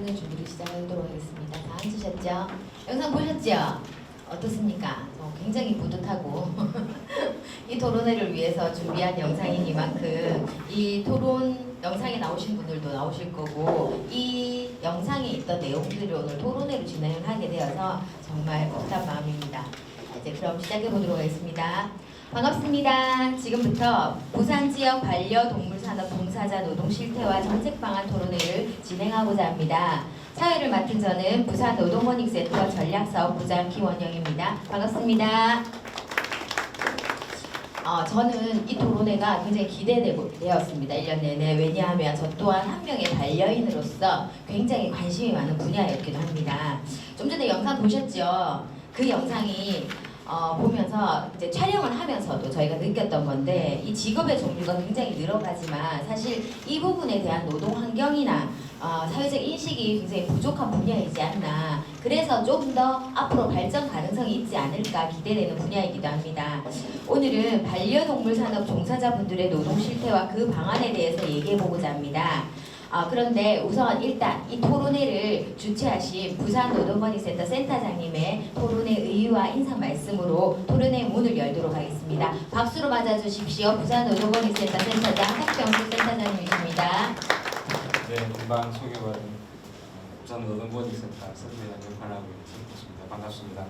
토론의 준비를 시작하도록 하겠습니다. 다 앉으셨죠? 영상 보셨죠? 어떻습니까? 굉장히 뿌듯하고 이 토론회를 위해서 준비한 영상이니만큼 이 토론 영상에 나오신 분들도 나오실 거고 이 영상에 있던 내용들을 오늘 토론회로 진행을 하게 되어서 정말 벅찬 마음입니다. 이제 그럼 시작해 보도록 하겠습니다. 반갑습니다. 지금부터 부산지역 반려동물산업 종사자 노동 실태와 정책 방안 토론회를 진행하고자 합니다. 사회를 맡은 저는 부산노동원익센터 전략사업부장 김원영입니다. 반갑습니다. 저는 이 토론회가 굉장히 기대되었습니다. 1년 내내. 왜냐하면 저 또한 한 명의 반려인으로서 굉장히 관심이 많은 분야였기도 합니다. 좀 전에 영상 보셨죠? 그 영상이 보면서 이제 촬영을 하면서도 저희가 느꼈던 건데 이 직업의 종류가 굉장히 늘어가지만 사실 이 부분에 대한 노동 환경이나 사회적 인식이 굉장히 부족한 분야이지 않나. 그래서 좀 더 앞으로 발전 가능성이 있지 않을까 기대되는 분야이기도 합니다. 오늘은 반려동물 산업 종사자분들의 노동 실태와 그 방안에 대해서 얘기해보고자 합니다. 그런데 우선 일단 이 토론회를 주최하신 부산노동건익센터 센터장님의 토론회 의의와 인사 말씀으로 토론회 문을 열도록 하겠습니다. 박수로 맞아주십시오. 부산노동건익센터 센터장 박병수 센터장님이십니다. 네, 금방 소개받은 부산노동건익센터 센터장 역할하고 있습니다. 반갑습니다.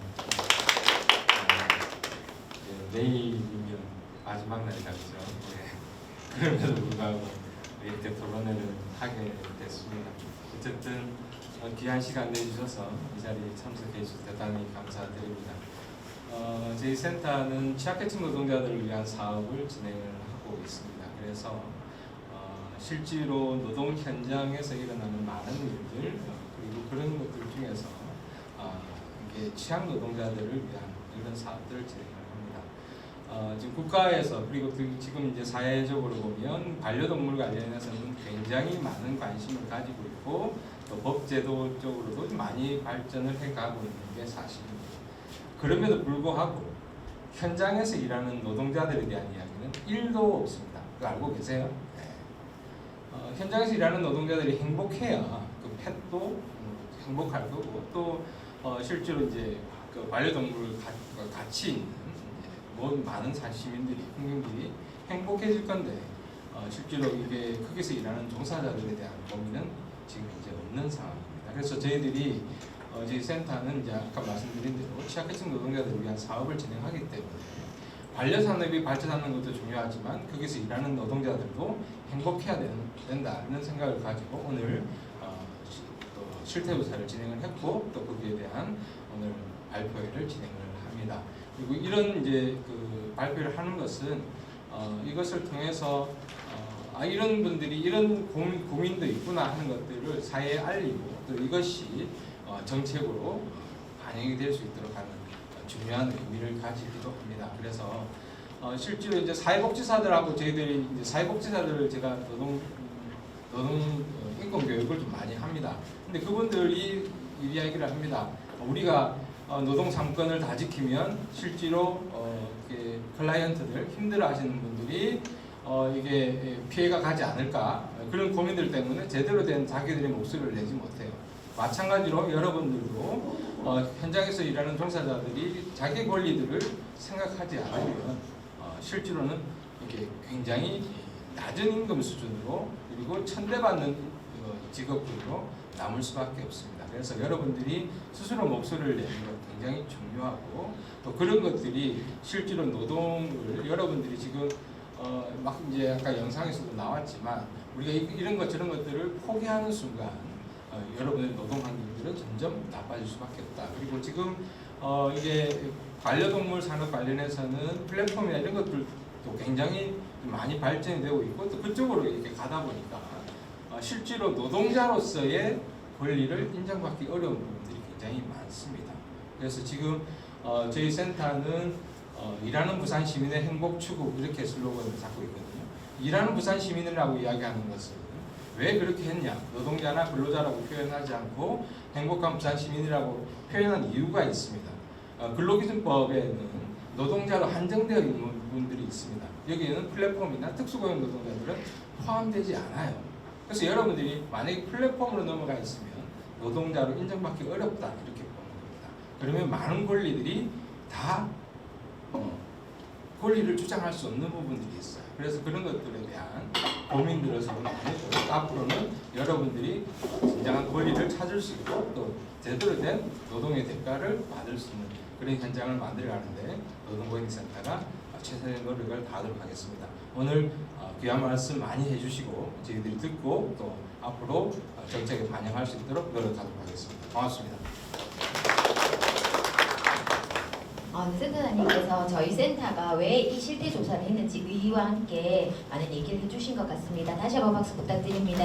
내일이면 마지막 날이다 그죠? 네. 그럼에도 불구하고 이렇게 토론회를 하게 됐습니다. 어쨌든 귀한 시간 내주셔서 이 자리에 참석해 주셔서 대단히 감사드립니다. 저희 센터는 취약계층 노동자들을 위한 사업을 진행을 하고 있습니다. 그래서 실제로 노동 현장에서 일어나는 많은 일들 그리고 그런 것들 중에서 이게 취약 노동자들을 위한 이런 사업들을 진행을 합니다. 지금 국가에서 그리고 지금 이제 사회적으로 보면 반려동물 관련해서는 굉장히 많은 관심을 가지고 있고 또 법제도 쪽으로도 많이 발전을 해가고 있는 게 사실입니다. 그럼에도 불구하고 현장에서 일하는 노동자들에 대한 이야기는 1도 없습니다. 그거 알고 계세요? 네. 현장에서 일하는 노동자들이 행복해야 그 펫도 행복할 거고 또 실제로 이제 그 반려동물 같이 있는 많은 시민들이, 국민들이 행복해질 건데 실제로 이게 거기서 일하는 종사자들에 대한 고민은 지금 이제 없는 상황입니다. 그래서 저희들이 저희 센터는 이제 아까 말씀드린 대로 취약계층 노동자들을 위한 사업을 진행하기 때문에 반려산업이 발전하는 것도 중요하지만 거기서 일하는 노동자들도 행복해야 된다는 생각을 가지고 오늘 또 실태조사를 진행을 했고 또 거기에 대한 오늘 발표회를 진행을 합니다. 그리고 이런 이제 그 발표를 하는 것은 이것을 통해서 이런 분들이 이런 고민도 있구나 하는 것들을 사회에 알리고 또 이것이 정책으로 반영이 될 수 있도록 하는 중요한 의미를 가지기도 합니다. 그래서 실제로 이제 사회복지사들하고 저희들이 이제 사회복지사들을 제가 노동 인권 교육을 좀 많이 합니다. 근데 그분들이 이 이야기를 합니다. 우리가 노동 3권을 다 지키면 실제로 클라이언트들 힘들어하시는 분들이 이게 피해가 가지 않을까 그런 고민들 때문에 제대로 된 자기들의 목소리를 내지 못해요. 마찬가지로 여러분들도 현장에서 일하는 종사자들이 자기 권리들을 생각하지 않으면 실제로는 이게 굉장히 낮은 임금 수준으로 그리고 천대받는 직업으로 남을 수밖에 없습니다. 그래서 여러분들이 스스로 목소리를 내는 것 굉장히 중요하고 또 그런 것들이 실제로 노동을 여러분들이 지금 막 이제 아까 영상에서도 나왔지만 우리가 이런 것 저런 것들을 포기하는 순간 여러분의 노동 환경들은 점점 나빠질 수밖에 없다. 그리고 지금 이게 반려동물 산업 관련해서는 플랫폼이나 이런 것들도 굉장히 많이 발전이 되고 있고 또 그쪽으로 이렇게 가다 보니까 실제로 노동자로서의 권리를 인정받기 어려운 부분들이 굉장히 많습니다. 그래서 지금 저희 센터는 일하는 부산 시민의 행복 추구 이렇게 슬로건을 잡고 있거든요. 일하는 부산 시민이라고 이야기하는 것은 왜 그렇게 했냐? 노동자나 근로자라고 표현하지 않고 행복한 부산 시민이라고 표현한 이유가 있습니다. 근로기준법에는 노동자로 한정되어 있는 부분들이 있습니다. 여기에는 플랫폼이나 특수고용 노동자들은 포함되지 않아요. 그래서 여러분들이 만약에 플랫폼으로 넘어가 있으면 노동자로 인정받기 어렵다 이렇게 보는 겁니다. 그러면 많은 권리들이 다 권리를 주장할 수 없는 부분들이 있어요. 그래서 그런 것들에 대한 고민들을 서로 많이 해요. 앞으로는 여러분들이 진정한 권리를 찾을 수 있고 또 제대로 된 노동의 대가를 받을 수 있는 그런 현장을 만들어가는데 노동보행센터가 최선의 노력을 다하도록 하겠습니다. 오늘 귀한 말씀 많이 해주시고 저희들이 듣고 또 앞으로 정책에 반영할 수 있도록 노력하도록 하겠습니다. 고맙습니다. 센터장님께서 저희 센터가 왜 이 실태 조사를 했는지 의의와 함께 많은 얘기를 해주신 것 같습니다. 다시 한번 박수 부탁드립니다.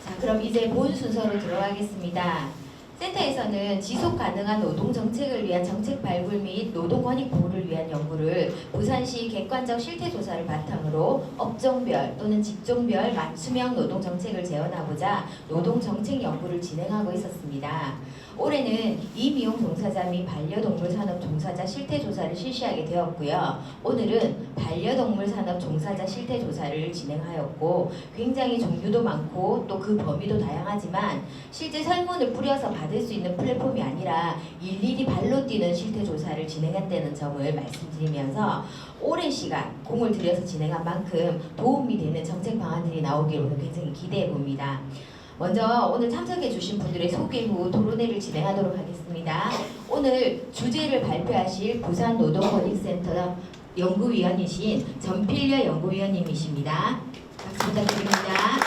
자, 그럼 이제 본 순서로 들어가겠습니다. 센터에서는 지속 가능한 노동 정책을 위한 정책 발굴 및 노동 권익 보호를 위한 연구를 부산시 객관적 실태 조사를 바탕으로 업종별 또는 직종별 맞춤형 노동 정책을 재현하고자 노동 정책 연구를 진행하고 있었습니다. 올해는 이미용 종사자 및 반려동물 산업 종사자 실태 조사를 실시하게 되었고요. 오늘은 반려동물 산업 종사자 실태 조사를 진행하였고 굉장히 종류도 많고 또 그 범위도 다양하지만 실제 설문을 뿌려서 받을 수 있는 플랫폼이 아니라 일일이 발로 뛰는 실태 조사를 진행한다는 점을 말씀드리면서 오랜 시간 공을 들여서 진행한 만큼 도움이 되는 정책 방안들이 나오기를 오늘 굉장히 기대해 봅니다. 먼저 오늘 참석해 주신 분들의 소개 후 토론회를 진행하도록 하겠습니다. 오늘 주제를 발표하실 부산노동권익센터 연구위원이신 전필려 연구위원님이십니다. 박수 부탁드립니다.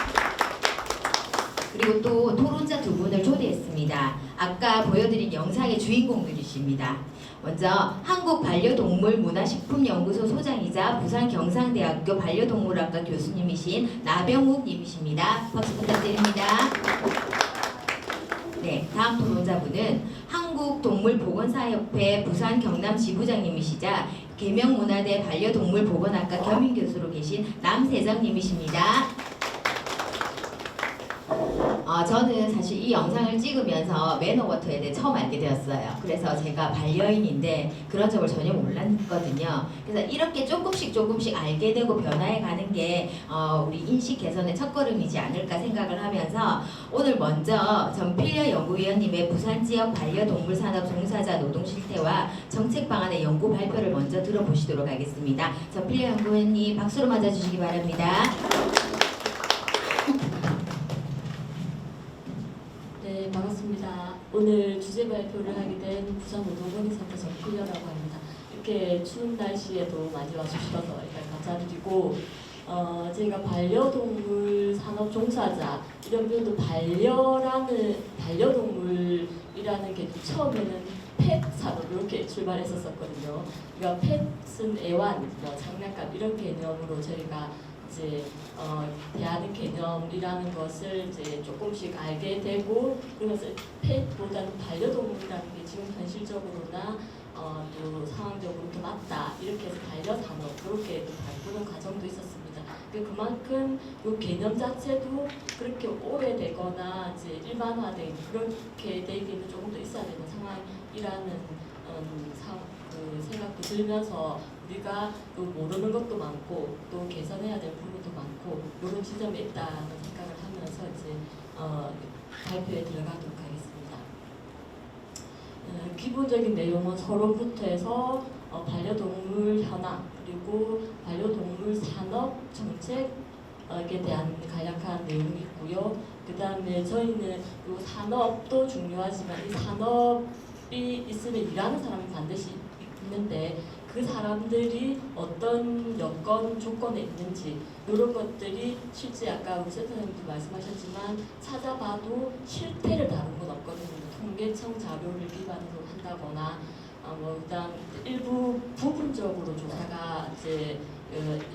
그리고 또 토론자 두 분을 초대했습니다. 아까 보여드린 영상의 주인공들이십니다. 먼저 한국반려동물문화식품연구소 소장이자 부산경상대학교 반려동물학과 교수님이신 나병욱 님이십니다. 박수 부탁드립니다. 네, 다음 토론자분은 한국동물보건사협회 부산 경남 지부장님이시자 계명문화대 반려동물보건학과 겸임교수로 계신 남세정님이십니다. 저는 사실 이 영상을 찍으면서 매너워터에 대해 처음 알게 되었어요. 그래서 제가 반려인인데 그런 점을 전혀 몰랐거든요. 그래서 이렇게 조금씩 알게 되고 변화해가는 게 우리 인식 개선의 첫걸음이지 않을까 생각을 하면서 오늘 먼저 전필려 연구위원님의 부산지역 반려동물 산업 종사자 노동 실태와 정책 방안의 연구 발표를 먼저 들어보시도록 하겠습니다. 전필려 연구위원님 박수로 맞아주시기 바랍니다. 네, 반갑습니다. 오늘 주제 발표를 하게 된 부산노동권익센터 전필려라고 합니다. 이렇게 추운 날씨에도 많이 와주셔서 일단 감사드리고 저희가 반려동물 산업 종사자 이런 표현도 반려동물이라는 게 처음에는 펫 산업 이렇게 출발했었거든요. 그러니까 펫은 애완, 장난감 이런 개념으로 저희가 이제 대하는 개념이라는 것을 이제 조금씩 알게 되고 그러면서 펫보다는 반려동물이라는 게 지금 현실적으로나 또 상황적으로 더 맞다 이렇게 해서 반려산업 그렇게 또 바꾸는 과정도 있었습니다. 그만큼 이 개념 자체도 그렇게 오래되거나 이제 일반화된 그렇게 되기는 조금 더 있어야 되는 상황이라는 생각도 들면서 우리가 또 모르는 것도 많고 또 개선해야 될 부분도 많고 이런 지점에 있다는 생각을 하면서 이제 발표에 들어가도록 하겠습니다. 기본적인 내용은 서론부터 해서 반려동물 현황 그리고 반려동물 산업 정책에 대한 간략한 내용이 있고요. 그 다음에 저희는 이 산업도 중요하지만 이 산업이 있으면 일하는 사람이 반드시 있는데 그 사람들이 어떤 여건, 조건에 있는지 이런 것들이 실제 아까 우리 센터장님도 말씀하셨지만 찾아봐도 실태를 다룬 건 없거든요. 통계청 자료를 기반으로 한다거나 그다음 일부 부분적으로 조사가 이제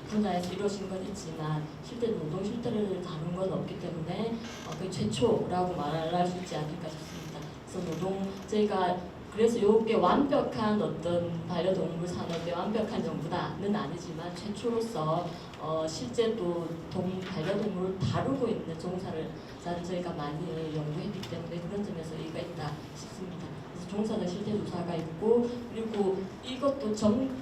분야에서 이루어진 건 있지만 실제 노동 실태를 다룬 건 없기 때문에 거의 최초라고 말할 수 있지 않을까 싶습니다. 그래서 저희가 그래서 이게 완벽한 어떤 반려동물 산업의 완벽한 정부다는 아니지만 최초로서 실제 또 반려동물을 다루고 있는 종사를 저희가 많이 연구했기 때문에 그런 점에서 의의가 있다 싶습니다. 그래서 종사자 실태 조사가 있고 그리고 이것도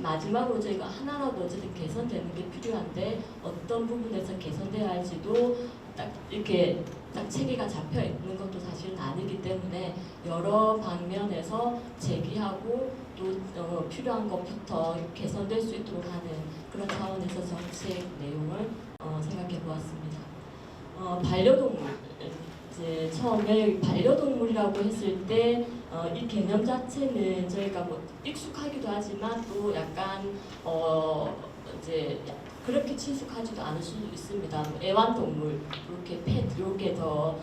마지막으로 저희가 하나라도 어쨌든 개선되는 게 필요한데 어떤 부분에서 개선돼야 할지도 딱 이렇게 딱 체계가 잡혀 있는 것도 사실은 아니기 때문에 여러 방면에서 제기하고 또 필요한 것부터 개선될 수 있도록 하는 그런 차원에서 정책 내용을 생각해 보았습니다. 반려동물 이제 처음에 반려동물이라고 했을 때 이 개념 자체는 저희가 뭐 익숙하기도 하지만 또 약간 이제 그렇게 친숙하지도 않을 수도 있습니다. 애완동물 이렇게 펫 이렇게 더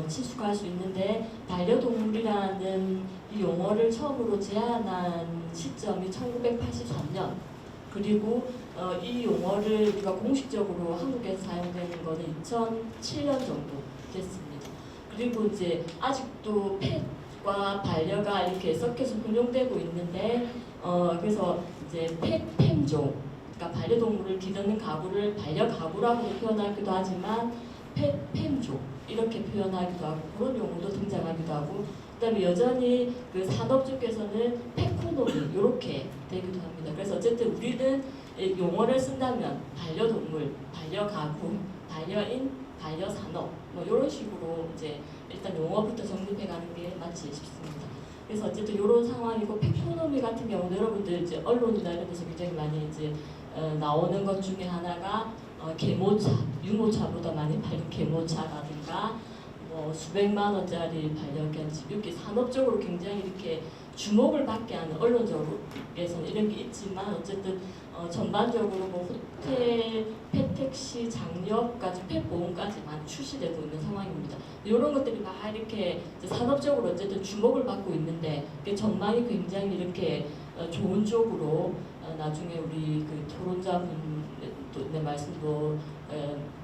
친숙할 수 있는데 반려동물이라는 이 용어를 처음으로 제안한 시점이 1983년 그리고 이 용어를 우리가 공식적으로 한국에서 사용되는 거는 2007년 정도 됐습니다. 그리고 이제 아직도 펫과 반려가 이렇게 섞여서 혼용되고 있는데 그래서 이제 펫팸종 그러니까 반려동물을 기르는 가구를 반려가구라고 표현하기도 하지만 펫팸족 이렇게 표현하기도 하고 그런 용어도 등장하기도 하고 그다음에 여전히 그 산업 쪽에서는 펫코노미 이렇게 되기도 합니다. 그래서 어쨌든 우리는 용어를 쓴다면 반려동물, 반려가구, 반려인, 반려산업 뭐 이런 식으로 이제 일단 용어부터 정립해가는 게 맞지 싶습니다. 그래서 어쨌든 이런 상황이고 펫코노미 같은 경우는 여러분들 이제 언론이나 이런 데서 굉장히 많이 이제 나오는 것 중에 하나가 계모차, 유모차보다 많이 팔린 계모차라든가 뭐 수백만 원짜리 반려견집 이렇게 산업적으로 굉장히 이렇게 주목을 받게 하는 언론적으로에서는 이런 게 있지만 어쨌든 전반적으로 뭐 호텔, 펫택시, 장려까지 펫보험까지 많이 출시되고 있는 상황입니다. 이런 것들이 막 이렇게 산업적으로 어쨌든 주목을 받고 있는데 전망이 굉장히 이렇게 좋은 쪽으로 나중에 우리 그 토론자분의 말씀도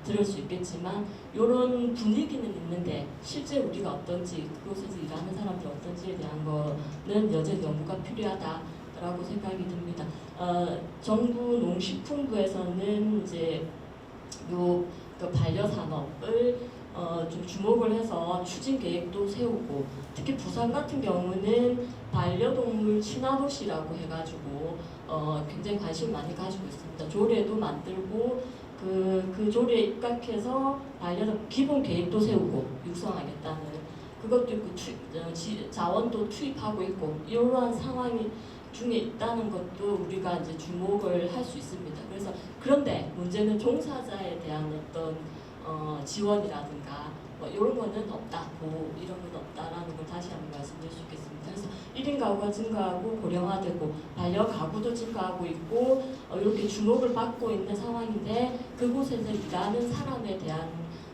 들을 수 있겠지만 이런 분위기는 있는데 실제 우리가 어떤지 그곳에서 일하는 사람들 어떤지에 대한 거는 여전히 연구가 필요하다라고 생각이 듭니다. 정부 농식품부에서는 이제 요 그 반려산업을 좀 주목을 해서 추진 계획도 세우고 특히 부산 같은 경우는 반려동물 친화도시라고 해가지고 굉장히 관심 많이 가지고 있습니다. 조례도 만들고 그 조례에 입각해서 기본 계획도 세우고 육성하겠다는 그것도 있고 자원도 투입하고 있고 이러한 상황이 중에 있다는 것도 우리가 이제 주목을 할 수 있습니다. 그래서 그런데 문제는 종사자에 대한 어떤 지원이라든가 뭐 이런 거는 없다고 이런 건 없다라는 걸 다시 한번 말씀드릴 수 있겠습니다. 그래서 1인 가구가 증가하고 고령화되고 반려 가구도 증가하고 있고 이렇게 주목을 받고 있는 상황인데 그곳에서 일하는 사람에 대한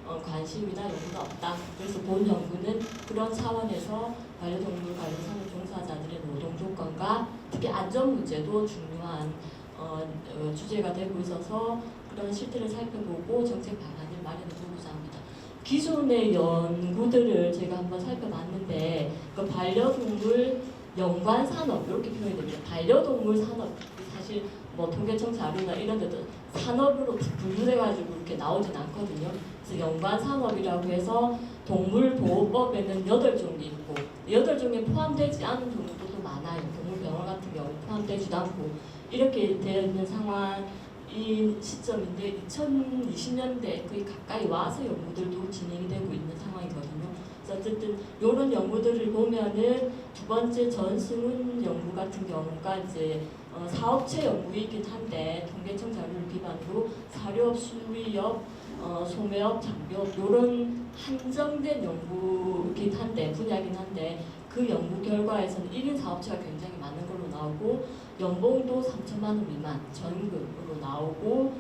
관심이나 연구가 없다. 그래서 본 연구는 그런 차원에서 반려동물 관련 산업 종사자들의 노동 조건과 특히 안전 문제도 중요한 주제가 되고 있어서 그런 실태를 살펴보고 정책 방안을 마련해보고자 합니다. 기존의 연구들을 제가 한번 살펴봤는데 그 반려동물 연관 산업 이렇게 표현이 됩니다. 반려동물 산업 사실 뭐 통계청 자료나 이런 데도 산업으로 분류돼가지고 이렇게 나오진 않거든요. 그래서 연관 산업이라고 해서 동물보호법에는 8종이 있고 8종에 포함되지 않은 종류도 많아요. 동물병원 같은 경우 포함되지도 않고 이렇게 되어 있는 상황인 시점인데 2020년대 거의 가까이 와서 연구들도 진행이 되고 있는 상황이거든요. 그래서 어쨌든 이런 연구들을 보면은 두 번째 전승훈 연구 같은 경우가 이제 사업체 연구이긴 한데 통계청 자료를 기반으로 사료업, 수리업, 소매업, 장비업 이런 한정된 연구이긴 한데 분야이긴 한데 그 연구 결과에서는 1인 사업체가 굉장히 많은 걸로 나오고 연봉도 3천만 원 미만 전임금으로 나오고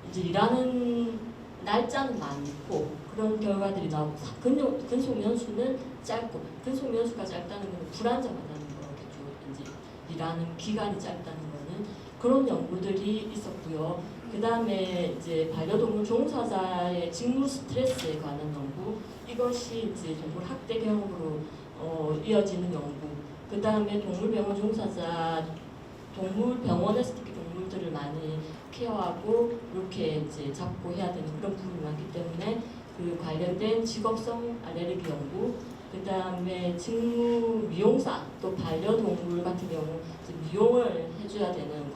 이제 일하는 날짜는 많고 그런 결과들이 나오고 근속 연수는 짧고 근속 연수가 짧다는 것은 불안정하다는 거겠죠. 이제 일하는 기간이 짧다는 거는 그런 연구들이 있었고요. 그 다음에 이제 반려동물 종사자의 직무 스트레스에 관한 연구 이것이 이제 동물 학대 경험으로 이어지는 연구. 그 다음에 동물병원 종사자 동물병원에서 특히 동물들을 많이 케어하고 이렇게 이제 잡고 해야 되는 그런 부분이 많기 때문에 그 관련된 직업성 알레르기 연구 그다음에 직무 미용사 또 반려동물 같은 경우 이제 미용을 해줘야 되는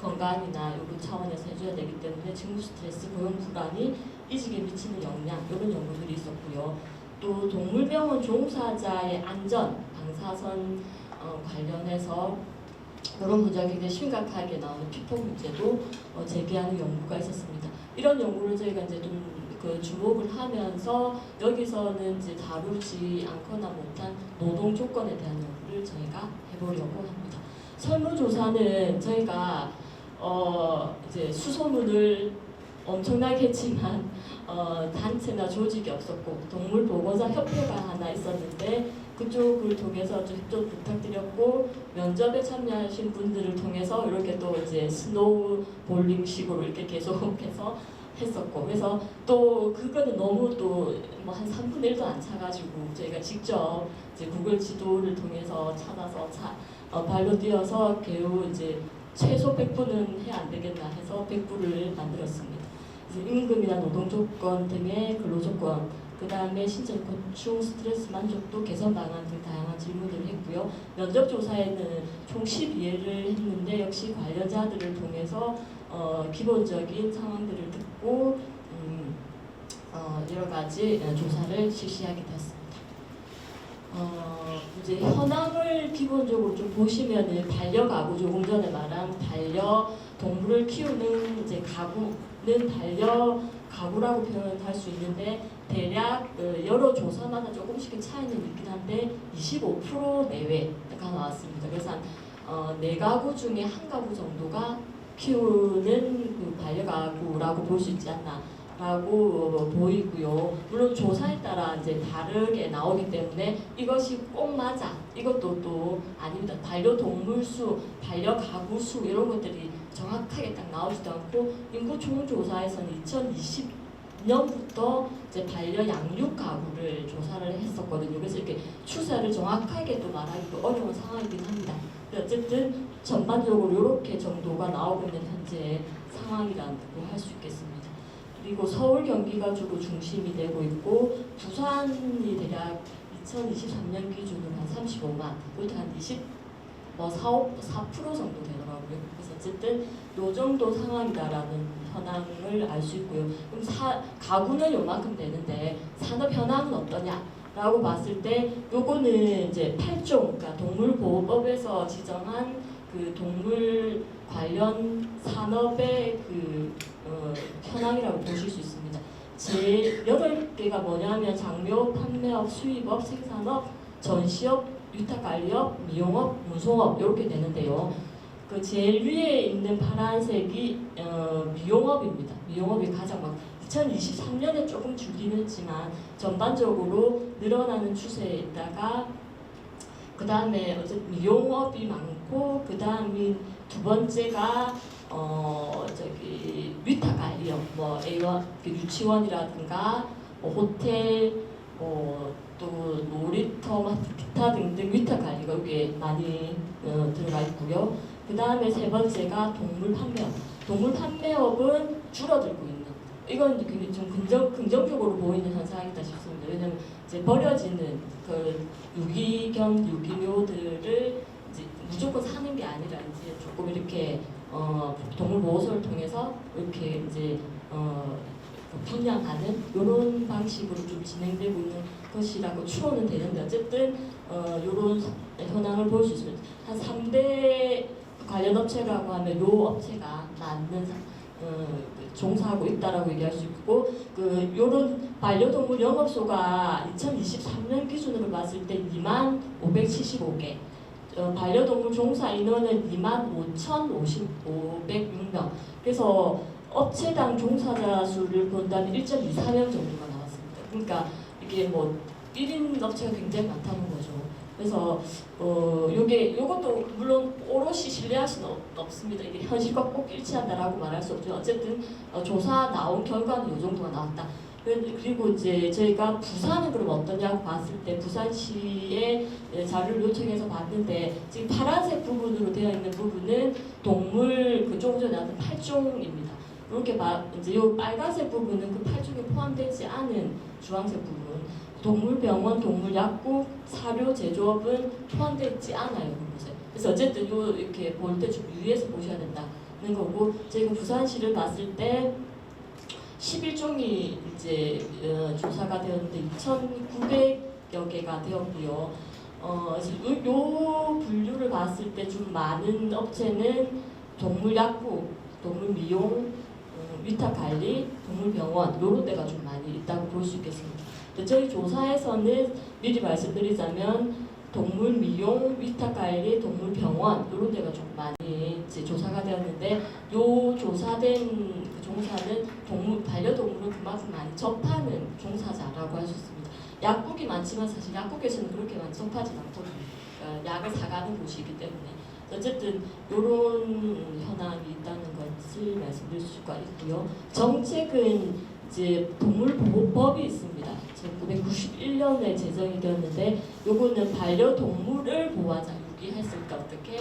건강이나 요런 차원에서 해줘야 되기 때문에 직무 스트레스, 고용 불안이 이직에 미치는 영향 이런 연구들이 있었고요. 또 동물병원 종사자의 안전, 방사선 관련해서 이런 문제가 굉장히 심각하게 나오는 피폭 문제도 제기하는 연구가 있었습니다. 이런 연구를 저희가 이제 좀 주목을 하면서 여기서는 이제 다루지 않거나 못한 노동 조건에 대한 연구를 저희가 해보려고 합니다. 설문조사는 저희가 이제 수소문을 엄청나게 했지만 단체나 조직이 없었고 동물보건사 협회가 하나 있었는데 그쪽을 통해서 좀 협조 부탁드렸고 면접에 참여하신 분들을 통해서 이렇게 또 이제 스노우 볼링식으로 이렇게 계속해서 했었고 그래서 또 그거는 너무 또 뭐 한 3분의 1도 안 차가지고 저희가 직접 이제 구글 지도를 통해서 찾아서 발로 뛰어서 겨우 이제 최소 100분은 해야 안 되겠나 해서 100분을 만들었습니다. 그래서 임금이나 노동 조건 등의 근로 조건, 그 다음에 신체 고충, 스트레스 만족도, 개선 방안 등 다양한 질문들을 했고요. 면접 조사에는 총 12회를 했는데 역시 관련자들을 통해서 기본적인 상황들을 듣고 여러 가지 조사를 실시하게 됐습니다. 이제 현황을 기본적으로 좀 보시면은 반려가구, 조금 전에 말한 반려동물을 키우는 이제 가구는 반려가구라고 표현할 수 있는데 대략 여러 조사마다 조금씩 차이는 있긴 한데 25% 내외가 나왔습니다. 그래서 한 4가구 중에 1가구 정도가 키우는 그 반려가구라고 볼 수 있지 않나 라고 보이고요. 물론 조사에 따라 이제 다르게 나오기 때문에 이것이 꼭 맞아, 이것도 또 아닙니다. 반려동물 수, 반려가구 수 이런 것들이 정확하게 딱 나오지도 않고 인구총조사에서는 2020년부터 이제 반려 양육 가구를 조사를 했었거든요. 그래서 이렇게 추세를 정확하게 또 말하기도 어려운 상황이긴 합니다. 어쨌든 전반적으로 이렇게 정도가 나오고 있는 현재 상황이라고 할 수 있겠습니다. 그리고 서울, 경기가 주로 중심이 되고 있고 부산이 대략 2023년 기준으로 한 35만, 그것도 한 4% 정도 되더라고요. 그래서 어쨌든 이 정도 상황이다라는 현황을 알 수 있고요. 그럼 가구는 요만큼 되는데 산업 현황은 어떠냐라고 봤을 때 요거는 이제 8종, 그러니까 동물보호법에서 지정한 그 동물 관련 산업의 그 현황이라고 보실 수 있습니다. 제 8개가 뭐냐면 장묘, 판매업, 수입업, 생산업, 전시업, 위탁관리업, 미용업, 운송업 이렇게 되는데요. 그 제일 위에 있는 파란색이 미용업입니다. 미용업이 가장 막 2023년에 조금 줄긴 했지만 전반적으로 늘어나는 추세에 있다가 그 다음에 미용업이 많고 그 다음이 두 번째가 위탁관리업, 뭐 A원, 유치원이라든가 뭐 호텔, 또 놀이터, 기타 등등 위탁관리가 여기에 많이 들어가 있고요. 그 다음에 세 번째가 동물 판매업. 동물 판매업은 줄어들고 있는. 이건 굉장히 좀 긍정적으로 보이는 현상이다 싶습니다. 왜냐하면 이제 버려지는 그 유기견, 유기묘들을 이제 무조건 사는 게 아니라 이제 조금 이렇게 동물보호소를 통해서 이렇게 이제 평양하는 이런 방식으로 좀 진행되고 있는 것이라고 추론은 되는데 어쨌든 이런 현황을 볼 수 있습니다. 한 3대 관련 업체라고 하면 이 업체가 맞는 종사하고 있다라고 얘기할 수 있고 요런 반려동물 영업소가 2023년 기준으로 봤을 때 2575개, 반려동물 종사 인원은 25,506명. 그래서 업체당 종사자 수를 본다면 1.24명 정도가 나왔습니다. 그러니까 이게 뭐 1인 업체가 굉장히 많다는 거죠. 그래서 요것도 물론 오롯이 신뢰할 수는 없습니다. 이게 현실과 꼭 일치한다라고 말할 수 없죠. 어쨌든 조사 나온 결과는 이 정도가 나왔다. 그리고 이제 저희가 부산은 그럼 어떠냐고 봤을 때 부산시에 자료를 요청해서 봤는데 지금 파란색 부분으로 되어 있는 부분은 동물 조금 전에 나왔던 8종입니다. 이렇게 이제 요 빨간색 부분은 그 8종에 포함되지 않은 주황색 부분. 동물병원, 동물약국, 사료, 제조업은 포함되지 않아요. 그곳에. 그래서 어쨌든 요 이렇게 볼 때 좀 유의해서 보셔야 된다는 거고, 저희가 부산시를 봤을 때 11종이 이제 조사가 되었는데 2,900여 개가 되었고요. 요 분류를 봤을 때 좀 많은 업체는 동물약국, 동물미용, 위탁관리, 동물병원 이런 데가 좀 많이 있다고 볼 수 있겠습니다. 저희 조사에서는 미리 말씀드리자면 동물미용, 위탁관리, 동물병원 이런 데가 좀 많이 이제 조사가 되었는데 요 조사된 그 종사는 반려동물을 그만큼 많이 접하는 종사자라고 할 수 있습니다. 약국이 많지만 사실 약국에서는 그렇게 많이 접하지 않거든요. 그러니까 약을 사가는 곳이기 때문에 어쨌든 이런 현황이 있다는 것을 말씀드릴 수가 있고요. 정책은 이제 동물보호법이 있습니다. 1991년에 제정이 되었는데 요거는 반려동물을 보호하자. 유기했을 때 어떻게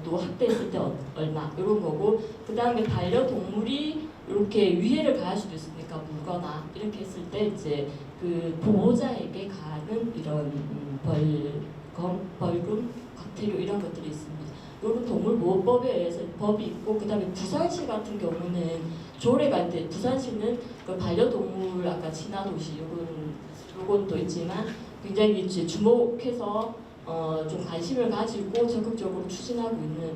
또 학대했을 때 얼마 이런 거고, 그 다음에 반려동물이 이렇게 위해를 가할 수도 있으니까 물거나 이렇게 했을 때 이제 그 보호자에게 가는 이런 벌금, 과태료 이런 것들이 있습니다. 이런 동물보호법에 의해서 법이 있고, 그 다음에 부산시 같은 경우는 조례가 있는데 부산시는 그 반려동물 아까 친화도시 요건 또 있지만 굉장히 이제 주목해서 좀 관심을 가지고 적극적으로 추진하고 있는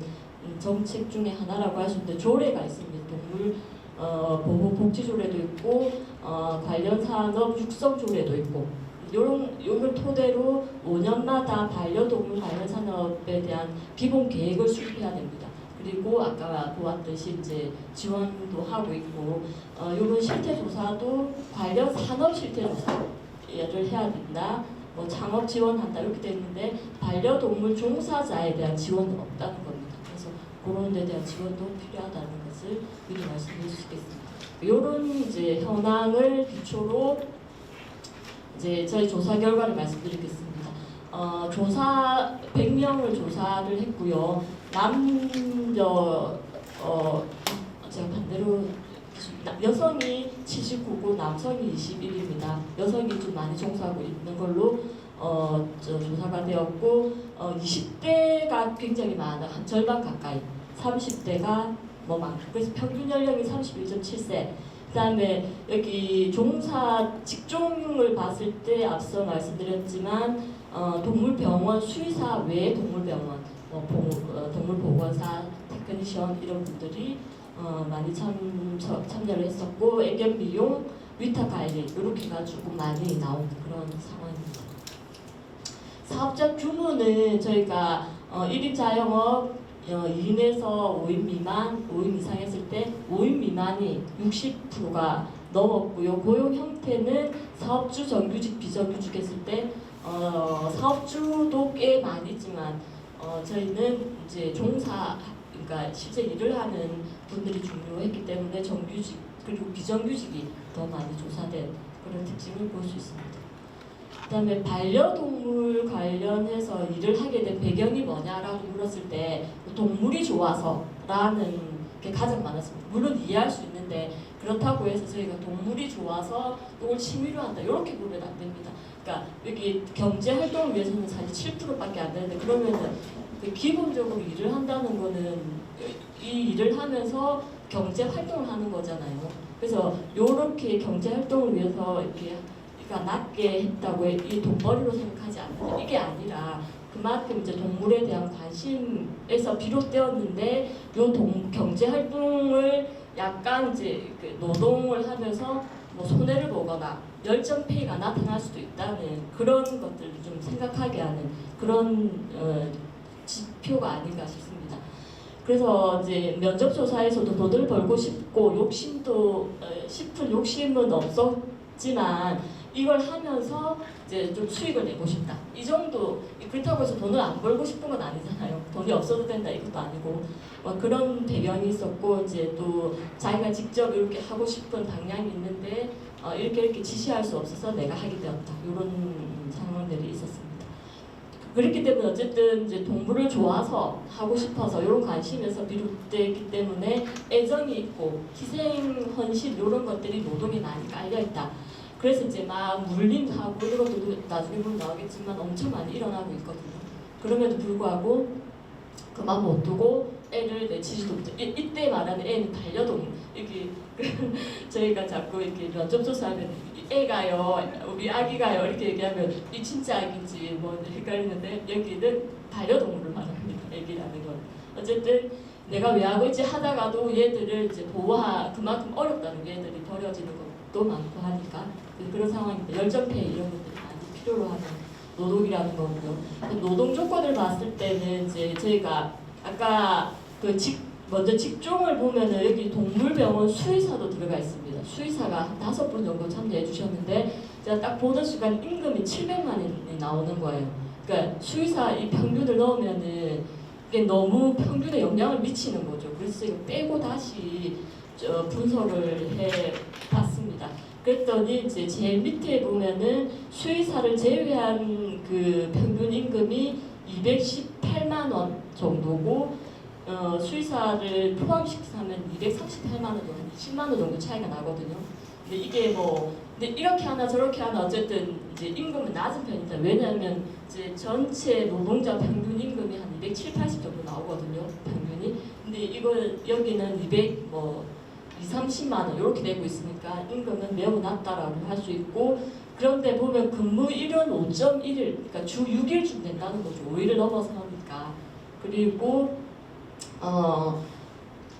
정책 중에 하나라고 할 수 있는데 조례가 있습니다. 동물 보호복지조례도 있고 관련 산업 육성조례도 있고 요걸 토대로 5년마다 반려동물 관련 산업에 대한 기본 계획을 수립해야 됩니다. 그리고 아까 보았듯이 이제 지원도 하고 있고 이런 실태 조사도 관련 산업 실태 조사를 해야 된다. 뭐 창업 지원한다 이렇게 되어 있는데 반려동물 종사자에 대한 지원은 없다는 겁니다. 그래서 그런 데 대한 지원도 필요하다는 것을 미리 말씀드릴 수 있겠습니다. 이런 이제 현황을 기초로 이제 저희 조사 결과를 말씀드리겠습니다. 조사 100명을 조사를 했고요. 제가 반대로 여성이 79고 남성이 21입니다. 여성이 좀 많이 종사하고 있는 걸로 조사가 되었고 20대가 굉장히 많아 한 절반 가까이 30대가 뭐 많고 그래서 평균 연령이 31.7세. 그다음에 여기 종사 직종을 봤을 때 앞서 말씀드렸지만 동물병원 수의사 외에 동물병원, 동물보건사, 테크니션 이런 분들이 많이 참여를 했었고 애견 미용, 위탁 관리 이렇게 가지고 많이 나온 그런 상황입니다. 사업자 규모는 저희가 1인 자영업 2인에서 5인 미만, 5인 이상 했을 때 5인 미만이 60%가 넘었고요. 고용 형태는 사업주, 정규직, 비정규직 했을 때 사업주도 꽤 많이 있지만 저희는 이제 그러니까 실제 일을 하는 분들이 중요했기 때문에 정규직 그리고 비정규직이 더 많이 조사된 그런 특징을 볼 수 있습니다. 그다음에 반려동물 관련해서 일을 하게 된 배경이 뭐냐라고 물었을 때 동물이 좋아서라는 게 가장 많았습니다. 물론 이해할 수 있는데 그렇다고 해서 저희가 동물이 좋아서 이걸 취미로 한다 이렇게 보면 안 됩니다. 그러니까 여기 경제 활동을 위해서는 사실 7%밖에 안 되는데 그러면은 기본적으로 일을 한다는 거는 이 일을 하면서 경제 활동을 하는 거잖아요. 그래서 이렇게 경제 활동을 위해서 이렇게 낮게 했다고 이 돈벌이로 생각하지 않는다. 이게 아니라 그만큼 이제 동물에 대한 관심에서 비롯되었는데 경제 활동을 약간 이제 노동을 하면서 뭐 손해를 보거나 열정 페이가 나타날 수도 있다는 그런 것들을 좀 생각하게 하는 그런 지표가 아닌가 싶습니다. 그래서 이제 면접 조사에서도 돈을 벌고 싶고 싶은 욕심은 없었지만 이걸 하면서 이제 좀 수익을 내고 싶다. 이 정도 그렇다고 해서 돈을 안 벌고 싶은 건 아니잖아요. 돈이 없어도 된다 이것도 아니고 그런 배경이 있었고 이제 또 자기가 직접 이렇게 하고 싶은 방향이 있는데 이렇게 지시할 수 없어서 내가 하게 되었다. 이런 상황들이 있었습니다. 그렇기 때문에 어쨌든 이제 동물을 좋아서 하고 싶어서 이런 관심에서 비롯되기 때문에 애정이 있고 희생, 헌신 이런 것들이 노동에 많이 깔려 있다. 그래서 이제 막 물림하고 이런 것도 나중에 보면 나오겠지만 엄청 많이 일어나고 있거든요. 그럼에도 불구하고 그만 못 두고 애를 내치지도 못해. 이때 말하는 애는 반려동물. 이게 저희가 자꾸 이렇게 면접조사하면 애가요, 우리 아기가요 이렇게 얘기하면 이 진짜 아기인지 뭐 헷갈리는데 여기는 반려동물을 말합니다. 애기라는 건. 어쨌든 내가 왜 하고 있지 하다가도 얘들을 이제 그만큼 어렵다는 게 얘들이 버려지는 것도 많고 하니까 그런 상황입니다. 열정페이 이런 것들이 많이 필요로 하는 노동이라는 거고요. 노동 조건을 봤을 때는 이제 저희가 아까 먼저 직종을 보면은 여기 동물병원 수의사도 들어가 있습니다. 수의사가 한 5분 정도 참여해 주셨는데 제가 딱 보는 순간 임금이 700만 원이 나오는 거예요. 그러니까 수의사 이 평균을 넣으면은 이게 너무 평균에 영향을 미치는 거죠. 그래서 이거 빼고 다시 분석을 해 봤습니다. 그랬더니 이제 제일 밑에 보면은 수의사를 제외한 그 평균 임금이 218만 원 정도고 수의사를 포함시키면 238만 원 정도, 10만 원 정도 차이가 나거든요. 근데 이게 근데 이렇게 하나 저렇게 하나 어쨌든 이제 임금은 낮은 편이다. 왜냐하면 이제 전체 노동자 평균 임금이 한 270, 80 정도 나오거든요. 평균이. 근데 이걸 여기는 30만 원 이렇게 되고 있으니까 임금은 매우 낮다라고 할 수 있고 그런데 보면 근무일은 5.1일 그러니까 주 6일쯤 된다는 거죠. 5일을 넘어서 하니까. 그리고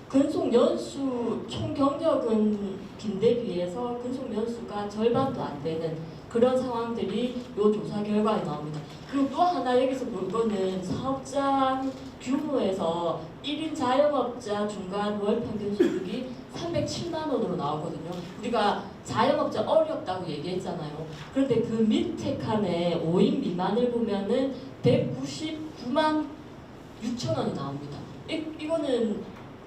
근속 연수 총 경력은 빈대 비해서 근속 연수가 절반도 안 되는 그런 상황들이 이 조사 결과에 나옵니다. 그리고 또 하나 여기서 볼 거는 사업장 규모에서 1인 자영업자 중간 월 평균 소득이 307만 원으로 나오거든요. 우리가 자영업자 어렵다고 얘기했잖아요. 그런데 그 밑에 칸에 5인 미만을 보면은 199만 6천 원이 나옵니다. 이거는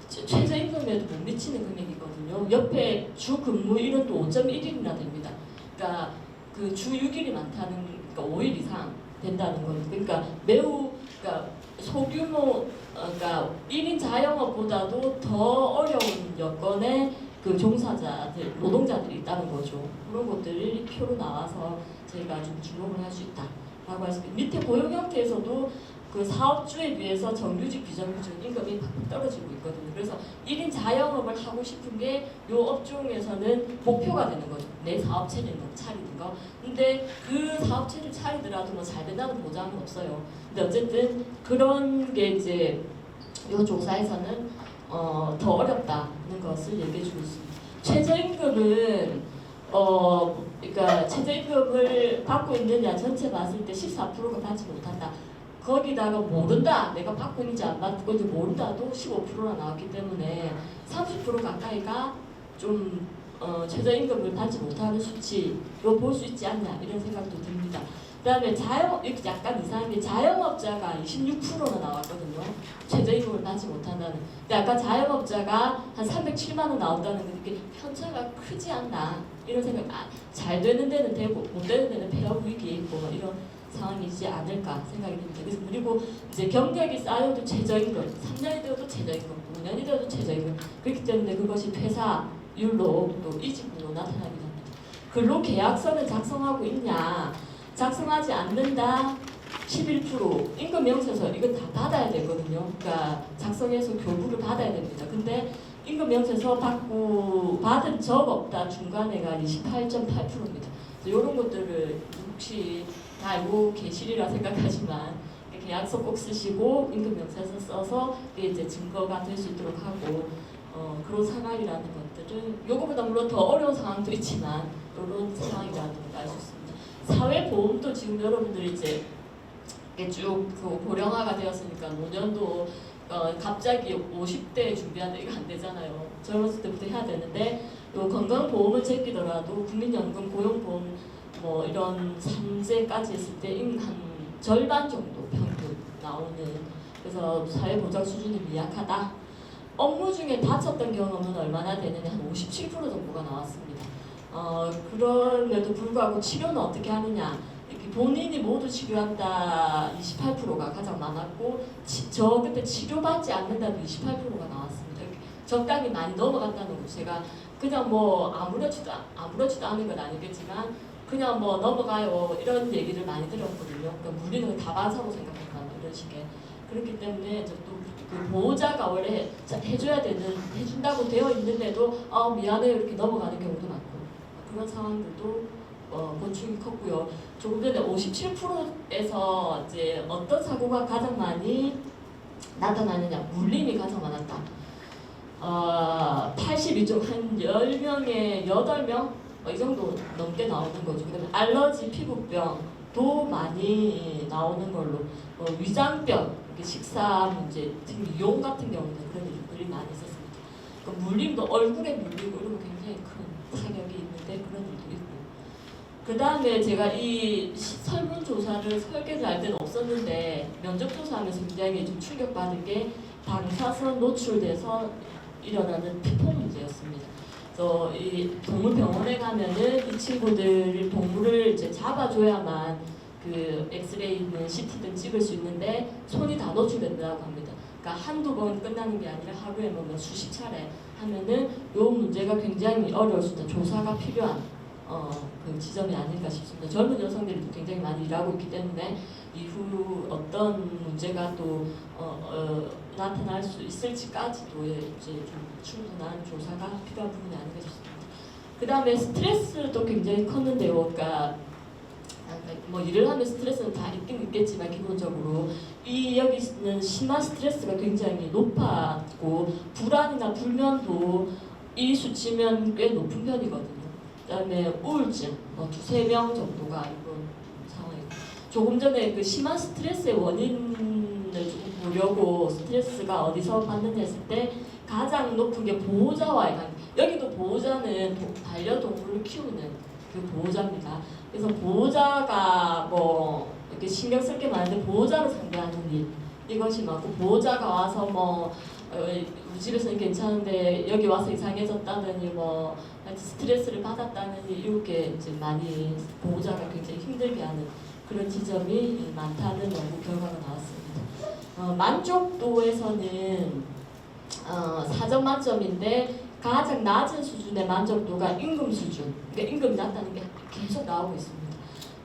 최저임금에도 못 미치는 금액이거든요. 옆에 주 근무일은 또 5.1일이나 됩니다. 그러니까 그 주 6일이 많다는 그러니까 5일 이상 된다는 거죠. 그러니까 그러니까 소규모 그러니까 1인 자영업보다도 더 어려운 여건의 그 종사자들, 노동자들이 있다는 거죠. 그런 것들이 표로 나와서 저희가 좀 주목을 할 수 있다라고 할 수 있습니다. 밑에 고용 형태에서도 그 사업주에 비해서 정규직, 비정규직 임금이 팍팍 떨어지고 있거든요. 그래서 1인 자영업을 하고 싶은 게 이 업종에서는 목표가 되는 거죠. 내 사업체를 차리는 거. 근데 그 사업체를 차리더라도 뭐 잘 된다는 보장은 없어요. 근데 어쨌든 그런 게 이제 이 조사에서는 더 어렵다는 것을 얘기해 주고 있습니다. 최저임금은 그러니까 최저임금을 받고 있느냐 전체 봤을 때 14%가 받지 못한다. 거기다가 모른다, 내가 받고 있는지 안 받고 있는지 모른다도 15%나 나왔기 때문에 30% 가까이가 좀 최저임금을 받지 못하는 수치로 볼 수 있지 않냐 이런 생각도 듭니다. 그 다음에 이렇게 약간 이상한 게 자영업자가 26%나 나왔거든요. 최저임금을 받지 못한다는. 근데 아까 자영업자가 한 307만 원 나왔다는 게 이게 편차가 크지 않나 이런 생각. 잘 되는 데는 되고 못 되는 데는 폐업 위기에 있고 이런 상황이지 않을까 생각이 듭니다. 그래서 그리고 이제 경력이 쌓여도 최저임금, 3년이 되어도 최저임금, 5년이 되어도 최저임금. 그렇기 때문에 그것이 퇴사율로 또 이직으로 나타나게 됩니다. 근로계약서는 작성하고 있냐? 작성하지 않는다. 11% 임금명세서 이건 다 받아야 되거든요. 그러니까 작성해서 교부를 받아야 됩니다. 근데 임금명세서 받은 적 없다 중간에가 28.8%입니다. 이런 것들을 혹시 다 알고 계시리라 생각하지만 계약서 꼭 쓰시고 임금명세서 써서 이게 이제 증거가 될 수 있도록 하고 그런 상황이라는 것들은 요거보다 물론 더 어려운 상황도 있지만 이런 상황이라는 걸 알 수 있습니다. 사회보험도 지금 여러분들이 이제 쭉 고령화가 되었으니까 노년도 갑자기 50대 준비하는데 이거 안 되잖아요. 젊었을 때부터 해야 되는데 요 건강보험을 제끼더라도 국민연금, 고용보험 뭐 이런 3세까지 했을 때 한 절반 정도 평균 나오는 그래서 사회보장 수준이 미약하다. 업무 중에 다쳤던 경험은 얼마나 되느냐 한 57% 정도가 나왔습니다. 그럼에도 불구하고 치료는 어떻게 하느냐 이렇게 본인이 모두 치료한다 28%가 가장 많았고 저 그때 치료받지 않는다도 28%가 나왔습니다. 적당히 많이 넘어갔다는 거 제가 그냥 뭐 아무렇지도 않은 건 아니겠지만 그냥 뭐 넘어가요 이런 얘기를 많이 들었거든요. 그러니까 물리는 다 맞아고 생각한다 이런 식의. 그렇기 때문에 이제 또 그 보호자가 원래 해준다고 되어 있는데도 미안해요 이렇게 넘어가는 경우도 많고 그런 상황들도 보충이 컸고요. 조금 전에 57%에서 이제 어떤 사고가 가장 많이 나타나느냐 물림이 가장 많았다. 82쪽 한 10명에 8명 이 정도 넘게 나오는 거죠. 그다음에 알러지 피부병도 많이 나오는 걸로 위장병 식사 문제, 미용 같은 경우는 그런 일들이 많이 있었습니다. 그러니까 물림도 얼굴에 물리고 이러면 굉장히 큰 타격이 있는데 그런 일도 있고. 그 다음에 제가 이 설문조사를 설계를 할 때는 없었는데 면접조사하면서 굉장히 좀 충격받은 게 방사선 노출돼서 일어나는 피폭 문제였습니다. 그래서 이 동물병원에 가면은 이 친구들 동물을 이제 잡아줘야만 그 엑스레이든 CT든 찍을 수 있는데 손이 다 노출된다고 합니다. 그러니까 한두 번 끝나는 게 아니라 하루에 뭐 수십 차례 하면은 이 문제가 굉장히 어려울 수 있다. 조사가 필요한 그 지점이 아닐까 싶습니다. 젊은 여성들이 굉장히 많이 일하고 있기 때문에 이후 어떤 문제가 또 나타날 수 있을지까지도 이제 좀 충분한 조사가 필요한 부분이 아닌가 싶습니다. 그 다음에 스트레스도 굉장히 컸는데요. 그러니까 뭐 일을 하면 스트레스는 다 있긴 있겠지만 기본적으로 여기는 심한 스트레스가 굉장히 높았고 불안이나 불면도 이 수치면 꽤 높은 편이거든요. 그다음에 우울증 두세 명 정도가 이런 상황이고 조금 전에 그 심한 스트레스의 원인을 조금 보려고 스트레스가 어디서 받느냐 했을 때 가장 높은 게 보호자와의 관계. 여기도 보호자는 반려동물을 키우는 그 보호자입니다. 그래서 보호자가 뭐 이렇게 신경 쓸 게 많은데 보호자를 상대하는 일 이것이 많고 보호자가 와서 뭐 우리 집에서는 괜찮은데 여기 와서 이상해졌다느니 뭐 스트레스를 받았다느니 이렇게 이제 많이 보호자가 굉장히 힘들게 하는 그런 지점이 많다는 연구 결과가 나왔습니다. 만족도에서는 4점 만점인데 가장 낮은 수준의 만족도가 임금 수준, 그러니까 임금이 낮다는 게 계속 나오고 있습니다.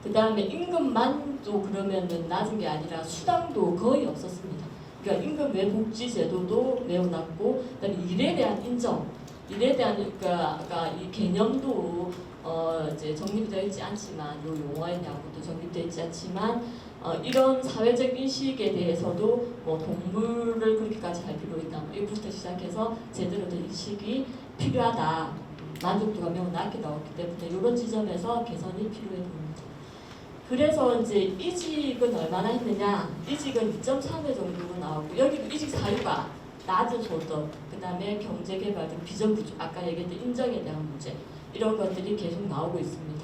그 다음에 임금만도 그러면은 낮은 게 아니라 수당도 거의 없었습니다. 그러니까 임금 외 복지 제도도 매우 낮고, 그다음에 일에 대한 인정, 일에 대한 그러니까 이 개념도 이제 정립되어 있지 않지만, 요 용어의 양도 정립되어 있지 않지만, 이런 사회적 인식에 대해서도 뭐 동물을 그렇게까지 할 필요 있다. 이부터 시작해서 제대로 된 인식이 필요하다. 만족도가 매우 낮게 나왔기 때문에 이런 지점에서 개선이 필요해 보입니다. 그래서 이제 이직은 얼마나 했느냐? 이직은 2.3회 정도로 나오고 여기도 이직 사유가 낮은 소득, 그 다음에 경제개발 등 비정규직, 아까 얘기했던 인정에 대한 문제 이런 것들이 계속 나오고 있습니다.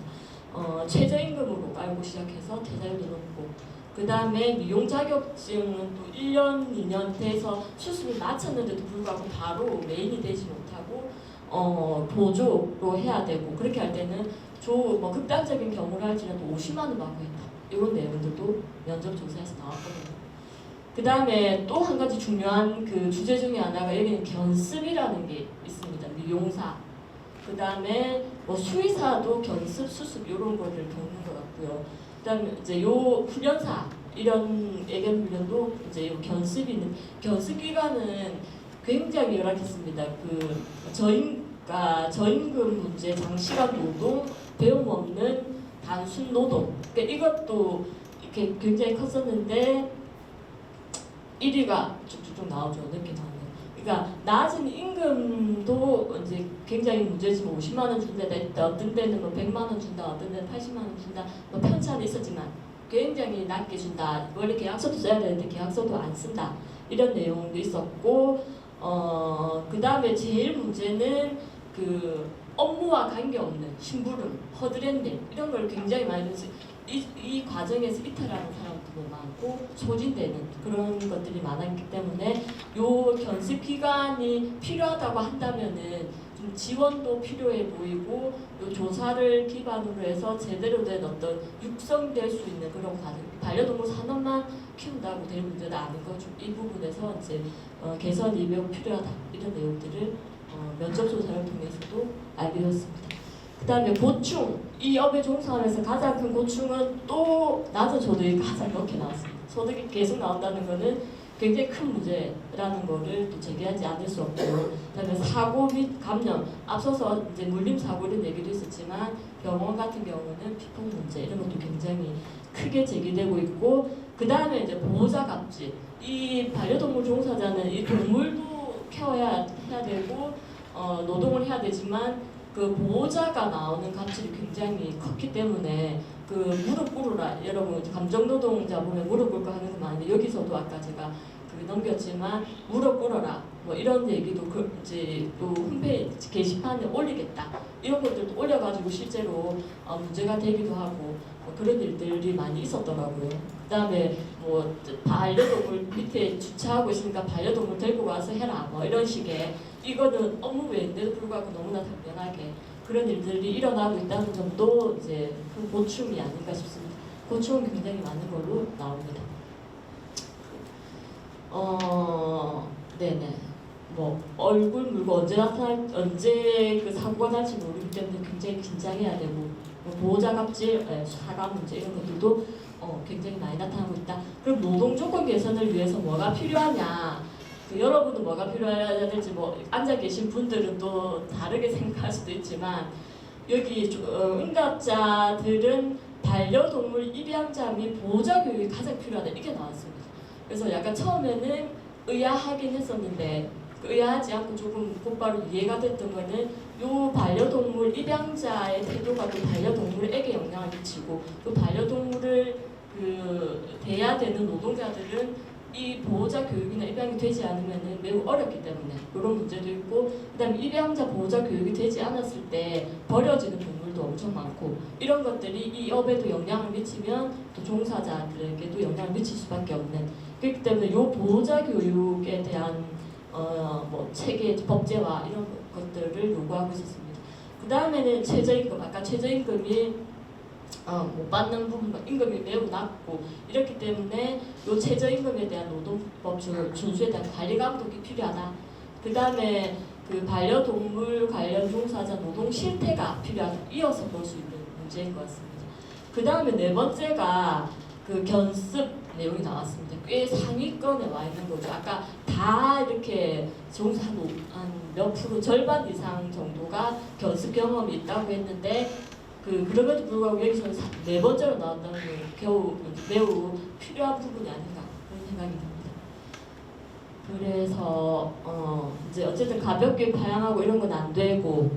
최저임금으로 깔고 시작해서 퇴사율도 높고 그 다음에 미용 자격증은 또 1년, 2년 돼서 수습을 마쳤는데도 불구하고 바로 메인이 되지 못하고 보조로 해야 되고 그렇게 할 때는 뭐 극단적인 경우를 할지라도 50만 원 받고 있다. 이런 내용들도 면접 조사에서 나왔거든요. 그 다음에 또 한 가지 중요한 그 주제 중에 하나가 여기는 견습이라는 게 있습니다. 미용사. 그 다음에 뭐 수의사도 견습, 수습 이런 거를 겪는 것 같고요. 그다음에 이제 요 훈련사 이런 애견 훈련도 이제 요 견습이 있는 견습 기간은 굉장히 열악했습니다. 그 저임금 문제, 장시간 노동, 배움 없는 단순 노동. 그러니까 이것도 이렇게 굉장히 컸었는데 1위가 쭉쭉쭉 나오죠. 늦게 나오는. 그러니까 낮은 임금도 이제 굉장히 문제지만 50만 원 준다, 어떤 데는 뭐 100만 원 준다, 어떤 데는 80만 원 준다, 뭐 편차는 있었지만 굉장히 낮게 준다. 원래 계약서도 써야 되는데 계약서도 안 쓴다. 이런 내용도 있었고, 그 다음에 제일 문제는 그 업무와 관계없는 심부름, 허드렛일 이런 걸 굉장히 많이 해서 이 과정에서 이탈하는 사람들도 많고 소진되는 그런 것들이 많았기 때문에 요 견습 기간이 필요하다고 한다면은 좀 지원도 필요해 보이고 요 조사를 기반으로 해서 제대로 된 어떤 육성될 수 있는 그런 과정, 반려동물 산업만 키운다고 될 문제는 아닌 거죠. 이 부분에서 이제 개선이 매우 필요하다 이런 내용들을 면접 조사를 통해서도 알게 되었습니다. 그 다음에 고충, 이 업에 종사하면서 가장 큰 고충은 또 낮은 소득이 가장 높게 나왔습니다. 소득이 계속 나온다는 거는 굉장히 큰 문제라는 거를 또 제기하지 않을 수 없고, 그다음에 사고 및 감염, 앞서서 이제 물림 사고 이런 얘기도 있었지만 병원 같은 경우는 피폭 문제 이런 것도 굉장히 크게 제기되고 있고, 그 다음에 이제 보호자 갑질, 이 반려동물 종사자는 이 동물도 케어해야 되고 노동을 해야 되지만 그 보호자가 나오는 갑질이 굉장히 컸기 때문에 그 무릎 꿇으라, 여러분 감정노동자 보면 무릎 꿇고 하는 거 많은데 여기서도 아까 제가 넘겼지만 무릎 꿇어라 뭐 이런 얘기도 이제 또 홈페이지 게시판에 올리겠다 이런 것들도 올려가지고 실제로 문제가 되기도 하고 그런 일들이 많이 있었더라고요. 그다음에 뭐 반려동물 밑에 주차하고 있으니까 반려동물 데리고 와서 해라 뭐 이런 식의, 이거는 업무 외인데도 불구하고 너무나 당연하게 그런 일들이 일어나고 있다는 점도 이제 그 고충이 아닌가 싶습니다. 고충은 굉장히 많은 걸로 나옵니다. 네네. 뭐 얼굴 물고 언제 그 사고가 날지 모르기 때문에 굉장히 긴장해야 되고, 뭐 보호자 갑질, 사과 문제 이런 것들도 굉장히 많이 나타나고 있다. 그럼 노동 조건 개선을 위해서 뭐가 필요하냐? 여러분은 뭐가 필요해야 될지 뭐 앉아 계신 분들은 또 다르게 생각할 수도 있지만, 여기 응답자들은 반려동물 입양자 및 보호자 교육이 가장 필요하다 이게 나왔습니다. 그래서 약간 처음에는 의아하긴 했었는데 의아하지 않고 조금 곧바로 이해가 됐던 거는 요 반려동물 입양자의 태도가 또 반려동물에게 영향을 미치고, 또 반려동물을 대해야 되는 노동자들은 이 보호자 교육이나 입양이 되지 않으면 매우 어렵기 때문에 그런 문제도 있고, 그 다음에 입양자 보호자 교육이 되지 않았을 때 버려지는 동물도 엄청 많고, 이런 것들이 이 업에도 영향을 미치면 또 종사자들에게도 영향을 미칠 수밖에 없는, 그렇기 때문에 이 보호자 교육에 대한 뭐 체계, 법제화 이런 것들을 요구하고 있었습니다. 그 다음에는 최저임금, 아까 최저임금이 못 받는 부분, 임금이 매우 낮고 이렇기 때문에 이 최저임금에 대한 노동법 준수에 대한 관리 감독이 필요하다. 그 다음에 그 반려동물 관련 종사자 노동 실태가 필요하다. 이어서 볼 수 있는 문제인 것 같습니다. 그 다음에 네 번째가 그 견습 내용이 나왔습니다. 꽤 상위권에 와 있는 거죠. 아까 다 이렇게 종사한 몇 프로, 절반 이상 정도가 견습 경험이 있다고 했는데 그럼에도 불구하고 여기서는 네 번째로 나왔다는 게 겨우 매우 필요한 부분이 아닌가 그런 생각이 듭니다. 그래서 이제 어쨌든 가볍게 파양하고 이런 건 안 되고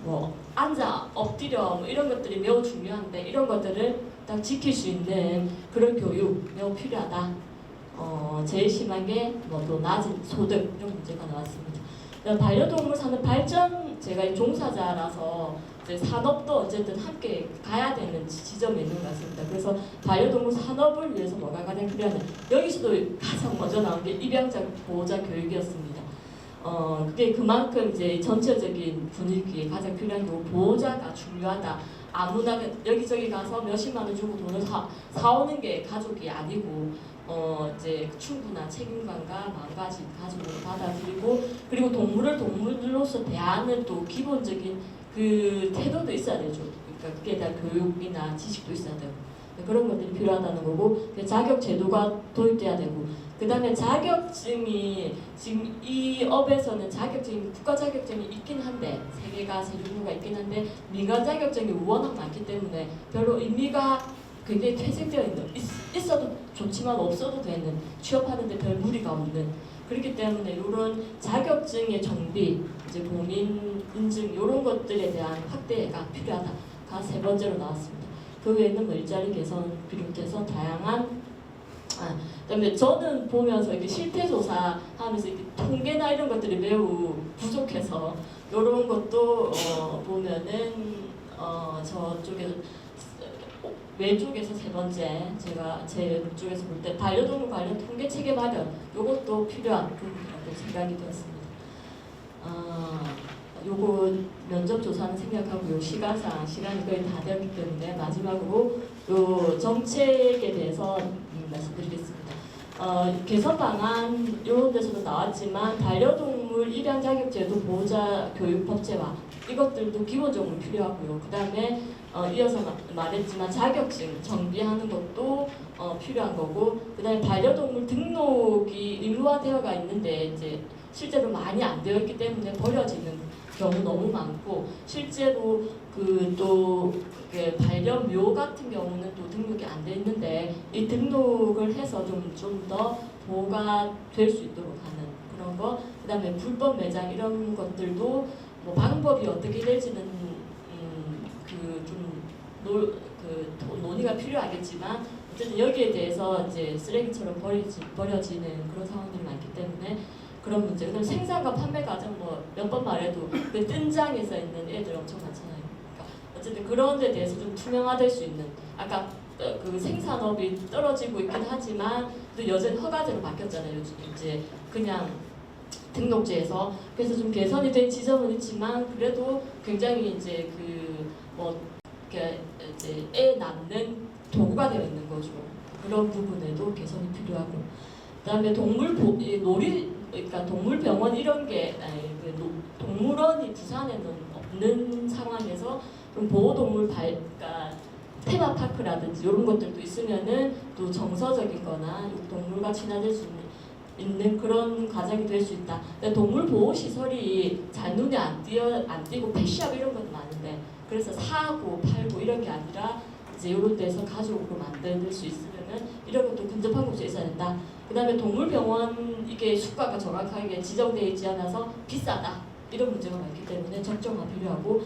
뭐 앉아 엎드려 뭐 이런 것들이 매우 중요한데 이런 것들을 딱 지킬 수 있는 그런 교육 매우 필요하다. 제일 심한 게 뭐 또 낮은 소득 이런 문제가 나왔습니다. 반려동물 산업 발전, 제가 종사자라서 산업도 어쨌든 함께 가야 되는 지점에 있는 것 같습니다. 그래서 반려동물 산업을 위해서 뭐가 가장 필요하냐, 여기서도 가장 먼저 나온 게 입양자 보호자 교육이었습니다. 그게 그만큼 이제 전체적인 분위기에 가장 필요한 게 보호자가 중요하다. 아무나 여기저기 가서 몇십만 원 주고 돈을 사오는 게 가족이 아니고 이제 충분한 책임감과 마음가짐 가지고 받아들이고, 그리고 동물을 동물로서 대하는 또 기본적인 그 태도도 있어야 되죠. 그러니까 그에 대한 교육이나 지식도 있어야 되고 그런 것들이 필요하다는 거고, 자격 제도가 도입돼야 되고, 그 다음에 자격증이 지금 이 업에서는 자격증이 국가 자격증이 있긴 한데 세 개가 세 종류가 있긴 한데 민간 자격증이 워낙 많기 때문에 별로 의미가 굉장히 퇴색되어 있는, 있어도 좋지만 없어도 되는, 취업하는데 별 무리가 없는, 그렇기 때문에 이런 자격증의 정비, 이제 본인 인증 이런 것들에 대한 확대가 필요하다가 세 번째로 나왔습니다. 그 외에는 뭐 일자리 개선 비롯해서 다양한 그다음에 저는 보면서 이렇게 실태 조사하면서 이렇게 통계나 이런 것들이 매우 부족해서 이런 것도 보면은 저쪽에 왼쪽에서 세 번째 제가 제 쪽에서 볼 때 반려동물 관련 통계 체계 마련 이것도 필요한 부분이라고 생각이 되었습니다. 요거 면접 조사는 생략하고요. 시간이 거의 다 되었기 때문에 마지막으로 요 정책에 대해서 말씀드리겠습니다. 개선 방안 이런 데서도 나왔지만 반려동물 입양 자격제도 보호자 교육 법제화 이것들도 기본적으로 필요하고요. 그 다음에 이어서 말했지만 자격증 정비하는 것도 필요한 거고, 그 다음에 반려동물 등록이 의무화되어가 있는데 이제 실제로 많이 안 되어 있기 때문에 버려지는 경우 너무 많고, 실제로 또 반려묘 같은 경우는 또 등록이 안 돼 있는데 이 등록을 해서 좀 더 보호가 될 수 있도록 하는 그런 거, 그다음에 불법 매장 이런 것들도 뭐 방법이 어떻게 될지는 논의가 필요하겠지만 어쨌든 여기에 대해서 이제 쓰레기처럼 버려지는 그런 상황들이 많기 때문에 그런 문제. 그다음 생산과 판매 과정 뭐 몇 번 말해도 그 뜬장에 써 있는 애들 엄청 많잖아요. 그러니까 어쨌든 그런 데 대해서 좀 투명화될 수 있는, 아까 그 생산업이 떨어지고 있긴 하지만 또 여전히 허가제로 바뀌었잖아요. 요즘 이제 그냥 등록제에서. 그래서 좀 개선이 된 지점은 있지만 그래도 굉장히 이제 이제 애 낳는 도구가 되어 있는 거죠. 그런 부분에도 개선이 필요하고, 그다음에 그러니까 동물병원 이런 게 동물원이 부산에는 없는 상황에서 좀 보호동물 그러니까 테마파크라든지 이런 것들도 있으면은 또 정서적인거나 동물과 친화될 수 있는 그런 과정이 될 수 있다. 동물 보호 시설이 잘 눈에 안 띄고 펫샵 이런 것도 많은데, 그래서 사고 팔고 이런 게 아니라 이제 이런 데서 가족으로 만들 수 있으면은 이런 것도 근접한 곳에 있어야 된다. 그다음에 동물병원 이게 수가가 정확하게 지정되어 있지 않아서 비싸다 이런 문제가 많기 때문에 적정화 필요하고,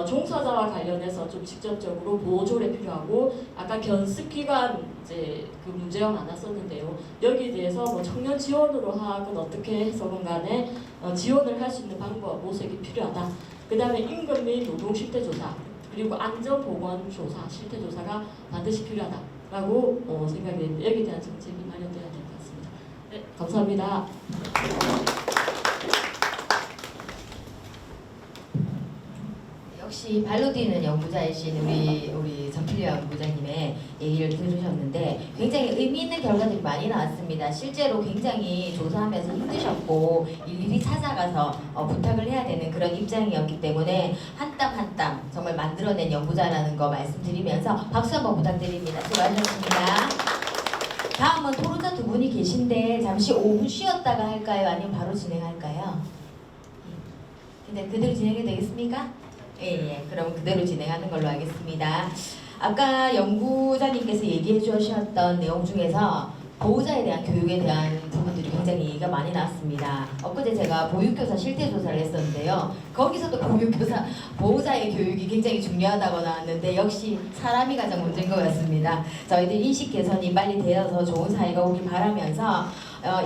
종사자와 관련해서 좀 직접적으로 보호조례 필요하고, 아까 견습기간 이제 그 문제가 많았었는데요. 여기에 대해서 뭐 청년 지원으로 하건 어떻게 해서건 간에 지원을 할 수 있는 방법 모색이 필요하다. 그 다음에 임금 및 노동 실태 조사, 그리고 안전 보건 조사, 실태 조사가 반드시 필요하다라고 생각이 됩니다. 여기에 대한 정책이 마련돼야 될 것 같습니다. 네, 감사합니다. 역시 발로 뛰는 연구자이신 우리 전필려 연구자님의 얘기를 들으셨는데 굉장히 의미 있는 결과들이 많이 나왔습니다. 실제로 굉장히 조사하면서 힘드셨고 일일이 찾아가서 부탁을 해야 되는 그런 입장이었기 때문에 한 땀 한 땀 정말 만들어낸 연구자라는 거 말씀드리면서 박수 한번 부탁드립니다. 수고하셨습니다. 다음은 토론자 두 분이 계신데 잠시 5분 쉬었다가 할까요? 아니면 바로 진행할까요? 근데 그대로 진행이 되겠습니까? 예, 그럼 그대로 진행하는 걸로 하겠습니다. 아까 연구자님께서 얘기해 주셨던 내용 중에서 보호자에 대한 교육에 대한 부분들이 굉장히 얘기가 많이 나왔습니다. 엊그제 제가 보육교사 실태조사를 했었는데요. 거기서도 보호자의 교육이 굉장히 중요하다고 나왔는데 역시 사람이 가장 문제인 것 같습니다. 저희들 인식 개선이 빨리 되어서 좋은 사회가 오길 바라면서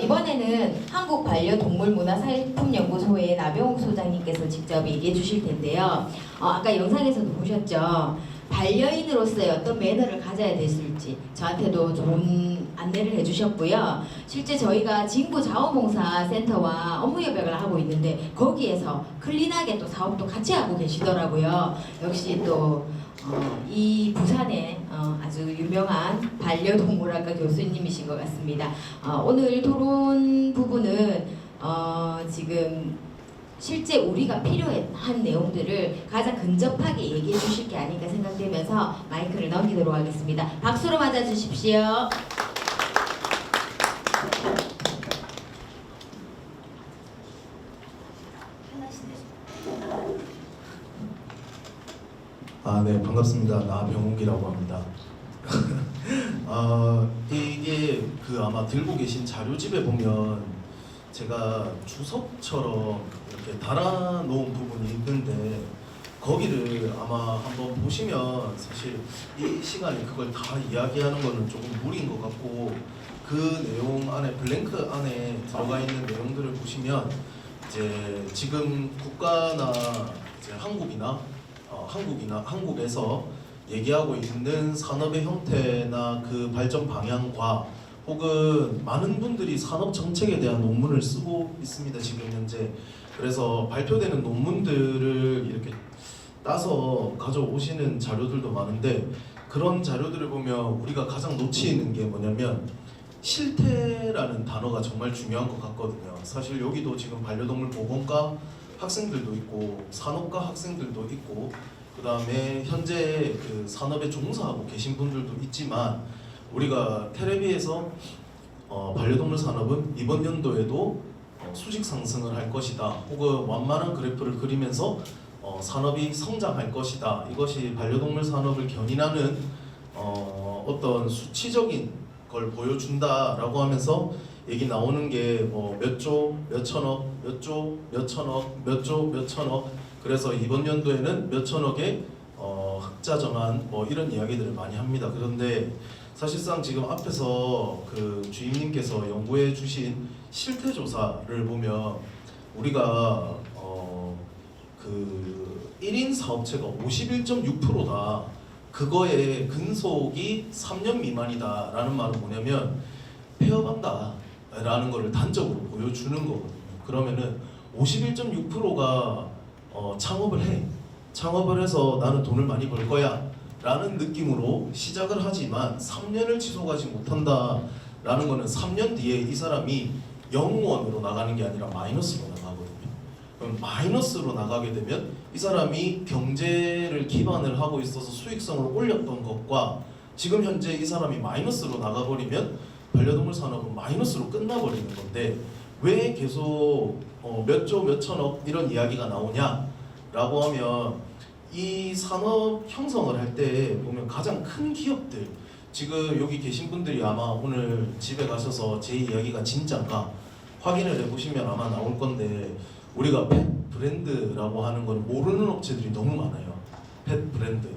이번에는 한국반려동물문화사회품연구소의 나병욱 소장님께서 직접 얘기해 주실 텐데요. 아까 영상에서도 보셨죠. 반려인으로서의 어떤 매너를 가져야 됐을지 저한테도 좋은 안내를 해주셨고요. 실제 저희가 진구 자원봉사센터와 업무 협약을 하고 있는데 거기에서 클린하게 또 사업도 같이 하고 계시더라고요. 역시 또 이 부산의 아주 유명한 반려동물학과 교수님이신 것 같습니다. 오늘 토론 부분은 지금 실제 우리가 필요한 내용들을 가장 근접하게 얘기해 주실 게 아닌가 생각되면서 마이크를 넘기도록 하겠습니다. 박수로 맞아 주십시오. 네, 반갑습니다. 나병욱이라고 합니다. 이게 아마 들고 계신 자료집에 보면 제가 주석처럼 이렇게 달아놓은 부분이 있는데 거기를 아마 한번 보시면 사실 이 시간에 그걸 다 이야기하는 거는 조금 무리인 것 같고, 그 내용 안에 블랭크 안에 들어가 있는 내용들을 보시면 이제 지금 국가나 이제 한국에서 얘기하고 있는 산업의 형태나 그 발전 방향과 혹은 많은 분들이 산업 정책에 대한 논문을 쓰고 있습니다. 지금 현재. 그래서 발표되는 논문들을 이렇게 따서 가져오시는 자료들도 많은데 그런 자료들을 보면 우리가 가장 놓치는 게 뭐냐면 실태라는 단어가 정말 중요한 것 같거든요. 사실 여기도 지금 반려동물 보건과 학생들도 있고 산업과 학생들도 있고 그 다음에 현재 그 산업에 종사하고 계신 분들도 있지만 우리가 텔레비에서 반려동물 산업은 이번 연도에도 수직 상승을 할 것이다 혹은 완만한 그래프를 그리면서 산업이 성장할 것이다. 이것이 반려동물 산업을 견인하는 어떤 수치적인 걸 보여준다라고 하면서 얘기 나오는 게 뭐 몇 조, 몇 천억, 몇 조, 몇 천억, 몇 조, 몇 천억. 그래서 이번 연도에는 몇 천억의 흑자 전환 뭐 이런 이야기들을 많이 합니다. 그런데 사실상 지금 앞에서 그 주임님께서 연구해 주신 실태 조사를 보면 우리가 그 1인 사업체가 51.6%다. 그거의 근속이 3년 미만이다라는 말은 뭐냐면 폐업한다라는 거를 단적으로 보여주는 거거든요. 그러면은 51.6%가 창업을 해. 창업을 해서 나는 돈을 많이 벌 거야 라는 느낌으로 시작을 하지만 3년을 지속하지 못한다라는 거는 3년 뒤에 이 사람이 0원으로 나가는 게 아니라 마이너스로 나가거든요. 그럼 마이너스로 나가게 되면 이 사람이 경제를 기반을 하고 있어서 수익성을 올렸던 것과 지금 현재 이 사람이 마이너스로 나가버리면 반려동물 산업은 마이너스로 끝나버리는 건데 왜 계속 몇 조, 몇 천억 이런 이야기가 나오냐라고 하면 이 산업 형성을 할 때 보면 가장 큰 기업들 지금 여기 계신 분들이 아마 오늘 집에 가셔서 제 이야기가 진짜인가 확인을 해보시면 아마 나올 건데 우리가 펫 브랜드라고 하는 건 모르는 업체들이 너무 많아요. 펫 브랜드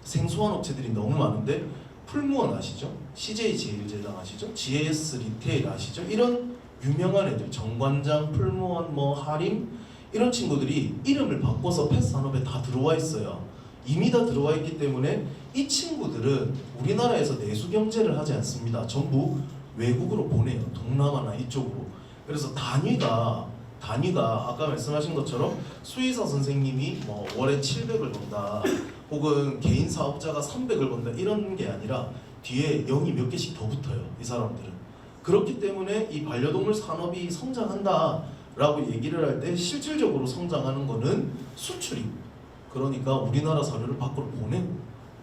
생소한 업체들이 너무 많은데 풀무원 아시죠? CJ 제일제당 아시죠? GS 리테일 아시죠? 이런 유명한 애들 정관장, 풀무원, 뭐 하림 이런 친구들이 이름을 바꿔서 펫 산업에 다 들어와 있어요. 이미 다 들어와 있기 때문에 이 친구들은 우리나라에서 내수 경제를 하지 않습니다. 전부 외국으로 보내요. 동남아나 이쪽으로. 그래서 단위가 아까 말씀하신 것처럼 수의사 선생님이 뭐 월에 700을 번다 혹은 개인 사업자가 300을 번다 이런 게 아니라 뒤에 0이 몇 개씩 더 붙어요. 이 사람들은. 그렇기 때문에 이 반려동물 산업이 성장한다 라고 얘기를 할 때 실질적으로 성장하는 거는 수출이 그러니까 우리나라 사료를 밖으로 보내고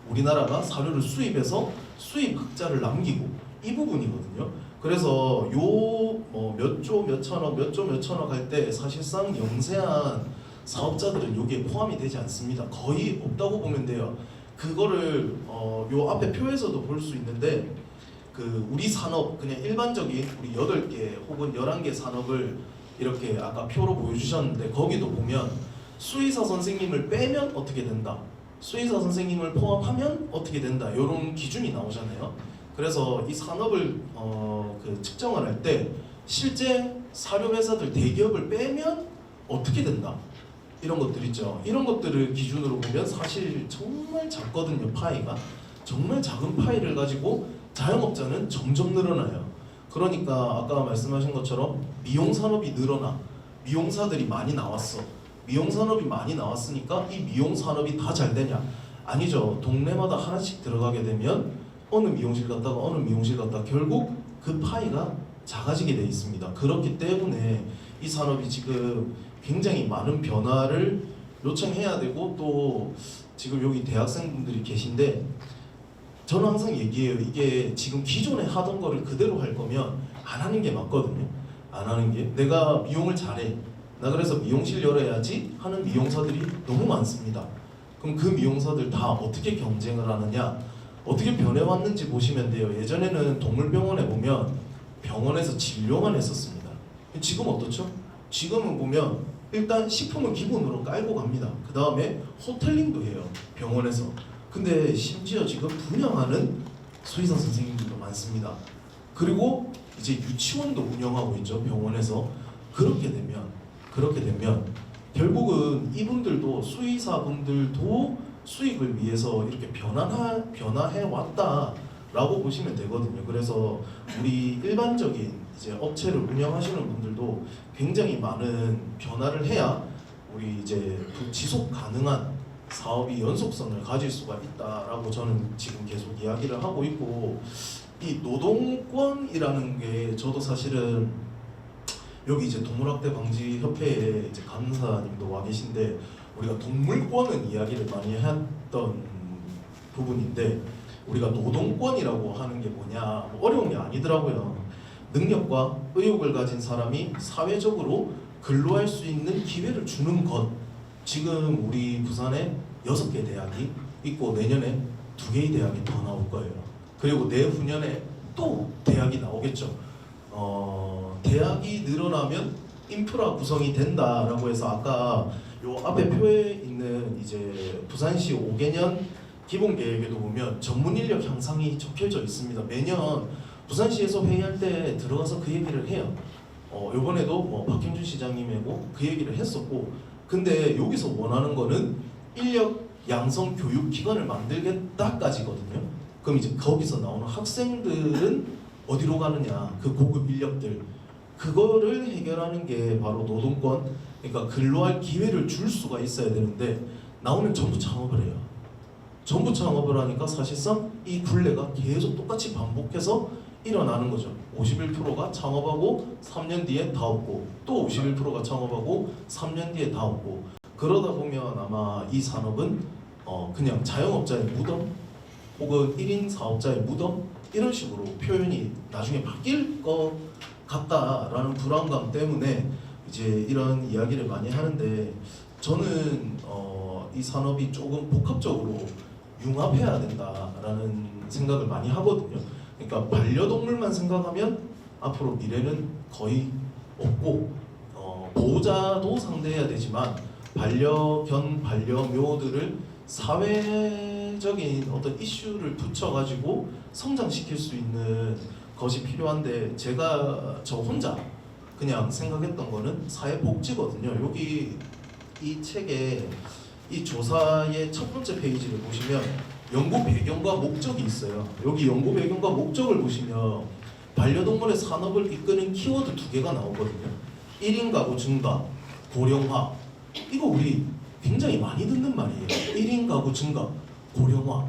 우리나라가 사료를 수입해서 수입 흑자를 남기고 이 부분이거든요. 그래서 요 몇 조 몇 천억 몇 조 몇 천억 할 때 사실상 영세한 사업자들은 여기에 포함이 되지 않습니다. 거의 없다고 보면 돼요. 그거를 요 앞에 표에서도 볼 수 있는데 그 우리 산업 그냥 일반적인 우리 8개 혹은 11개 산업을 이렇게 아까 표로 보여주셨는데 거기도 보면 수의사 선생님을 빼면 어떻게 된다 수의사 선생님을 포함하면 어떻게 된다 이런 기준이 나오잖아요. 그래서 이 산업을 그 측정을 할 때 실제 사료 회사들 대기업을 빼면 어떻게 된다 이런 것들 있죠. 이런 것들을 기준으로 보면 사실 정말 작거든요. 파이가 정말 작은 파이를 가지고 자영업자는 점점 늘어나요. 그러니까 아까 말씀하신 것처럼 미용 산업이 늘어나 미용사들이 많이 나왔어. 미용 산업이 많이 나왔으니까 이 미용 산업이 다 잘 되냐? 아니죠. 동네마다 하나씩 들어가게 되면 어느 미용실 갔다가 어느 미용실 갔다가 결국 그 파이가 작아지게 돼 있습니다. 그렇기 때문에 이 산업이 지금 굉장히 많은 변화를 요청해야 되고 또 지금 여기 대학생분들이 계신데 저는 항상 얘기해요. 이게 지금 기존에 하던 거를 그대로 할 거면 안 하는 게 맞거든요. 안 하는 게 내가 미용을 잘해. 나 그래서 미용실 열어야지 하는 미용사들이 너무 많습니다. 그럼 그 미용사들 다 어떻게 경쟁을 하느냐? 어떻게 변해왔는지 보시면 돼요. 예전에는 동물병원에 보면 병원에서 진료만 했었습니다. 지금 어떻죠? 지금은 보면 일단 식품은 기본으로 깔고 갑니다. 그 다음에 호텔링도 해요. 병원에서. 근데 심지어 지금 분양하는 수의사 선생님들도 많습니다. 그리고 이제 유치원도 운영하고 있죠. 병원에서. 그렇게 되면 그렇게 되면 결국은 이분들도 수의사분들도 수익을 위해서 이렇게 변화해 왔다라고 보시면 되거든요. 그래서 우리 일반적인 이제 업체를 운영하시는 분들도 굉장히 많은 변화를 해야 우리 이제 지속 가능한 사업이 연속성을 가질 수가 있다라고 저는 지금 계속 이야기를 하고 있고, 이 노동권이라는 게 저도 사실은 여기 이제 동물학대 방지 협회에 이제 간사님도 와 계신데 우리가 동물권은 이야기를 많이 했던 부분인데 우리가 노동권이라고 하는 게 뭐냐 뭐 어려운 게 아니더라고요. 능력과 의욕을 가진 사람이 사회적으로 근로할 수 있는 기회를 주는 것. 지금 우리 부산에 6개 대학이 있고 내년에 2개의 대학이 더 나올 거예요. 그리고 내후년에 또 대학이 나오겠죠. 대학이 늘어나면 인프라 구성이 된다라고 해서 아까 요 앞에 표에 있는 이제 부산시 5개년 기본계획에도 보면 전문 인력 향상이 적혀져 있습니다. 매년 부산시에서 회의할 때 들어가서 그 얘기를 해요. 요번에도 뭐 박형준 시장님하고 그 얘기를 했었고, 근데 여기서 원하는 거는 인력 양성 교육 기관을 만들겠다까지거든요. 그럼 이제 거기서 나오는 학생들은 어디로 가느냐, 그 고급 인력들, 그거를 해결하는 게 바로 노동권, 그러니까 근로할 기회를 줄 수가 있어야 되는데 나오면 전부 창업을 해요. 전부 창업을 하니까 사실상 이 굴레가 계속 똑같이 반복해서 일어나는 거죠. 51%가 창업하고 3년 뒤에 다 없고, 또 51%가 창업하고 3년 뒤에 다 없고, 그러다 보면 아마 이 산업은 그냥 자영업자의 무덤 혹은 1인 사업자의 무덤 이런 식으로 표현이 나중에 바뀔 것 같다라는 불안감 때문에 이제 이런 이야기를 많이 하는데, 저는 이 산업이 조금 복합적으로 융합해야 된다라는 생각을 많이 하거든요. 그러니까 반려동물만 생각하면 앞으로 미래는 거의 없고, 보호자도 상대해야 되지만 반려견, 반려묘들을 사회적인 어떤 이슈를 붙여가지고 성장시킬 수 있는 것이 필요한데, 제가 저 혼자 그냥 생각했던 거는 사회복지거든요. 여기 이 책에 이 조사의 첫 번째 페이지를 보시면 연구 배경과 목적이 있어요. 여기 연구 배경과 목적을 보시면 반려동물의 산업을 이끄는 키워드 2개가 나오거든요. 1인 가구 증가, 고령화. 이거 우리 굉장히 많이 듣는 말이에요. 1인 가구 증가, 고령화.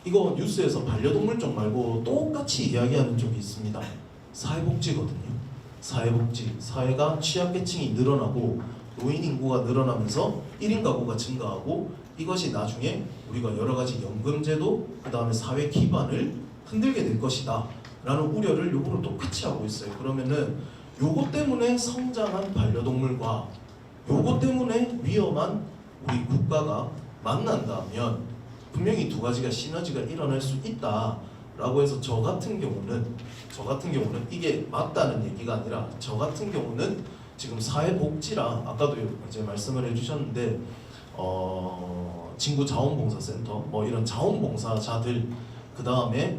이거 뉴스에서 반려동물 쪽 말고 똑같이 이야기하는 쪽이 있습니다. 사회복지거든요. 사회복지. 사회가 취약계층이 늘어나고 노인 인구가 늘어나면서 1인 가구가 증가하고, 이것이 나중에 우리가 여러 가지 연금제도, 그 다음에 사회 기반을 흔들게 될 것이다 라는 우려를 요거로 똑같이 하고 있어요. 그러면은 요거 때문에 성장한 반려동물과 요거 때문에 위험한 우리 국가가 만난다면 분명히 2가지가 시너지가 일어날 수 있다라고 해서 저 같은 경우는 이게 맞다는 얘기가 아니라, 저 같은 경우는 지금 사회복지랑 아까도 이제 말씀을 해주셨는데 친구 자원봉사센터 뭐 이런 자원봉사자들, 그 다음에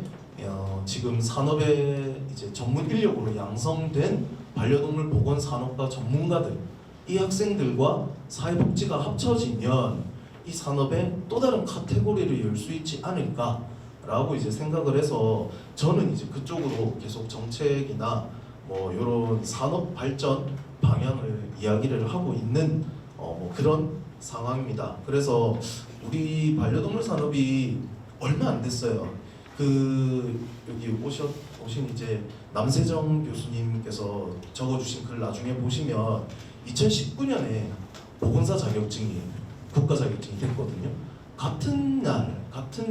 지금 산업에 이제 전문 인력으로 양성된 반려동물 보건 산업과 전문가들, 이 학생들과 사회복지가 합쳐지면 이 산업에 또 다른 카테고리를 열 수 있지 않을까라고 이제 생각을 해서 저는 이제 그쪽으로 계속 정책이나 뭐 이런 산업 발전 방향을 이야기를 하고 있는 뭐 그런 상황입니다. 그래서 우리 반려동물 산업이 얼마 안 됐어요. 그 여기 오신 이제 남세정 교수님께서 적어주신 글 나중에 보시면 2019년에 보건사 자격증이 국가 자격증이 됐거든요. 같은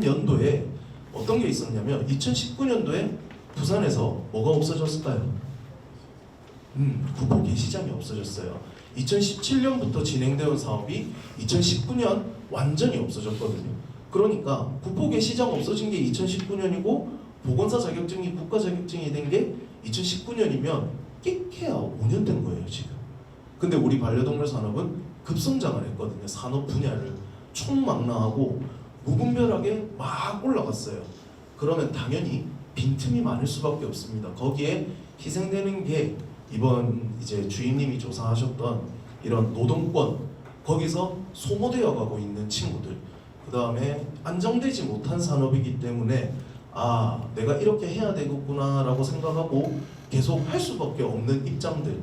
연도에 어떤 게 있었냐면 2019년도에 부산에서 뭐가 없어졌을까요? 구포 게시장이 없어졌어요. 2017년부터 진행되는 사업이 2019년 완전히 없어졌거든요. 그러니까 구포 게시장 없어진 게 2019년이고 보건사 자격증이 국가 자격증이 된 게 2019년이면 끽해야 5년 된 거예요 지금. 근데 우리 반려동물 산업은 급성장을 했거든요. 산업 분야를 총망라하고 무분별하게 막 올라갔어요. 그러면 당연히 빈틈이 많을 수밖에 없습니다. 거기에 희생되는 게 이번 이제 주임님이 조사하셨던 이런 노동권 거기서 소모되어 가고 있는 친구들, 그 다음에 안정되지 못한 산업이기 때문에 아 내가 이렇게 해야 되겠구나라고 생각하고 계속 할 수밖에 없는 입장들,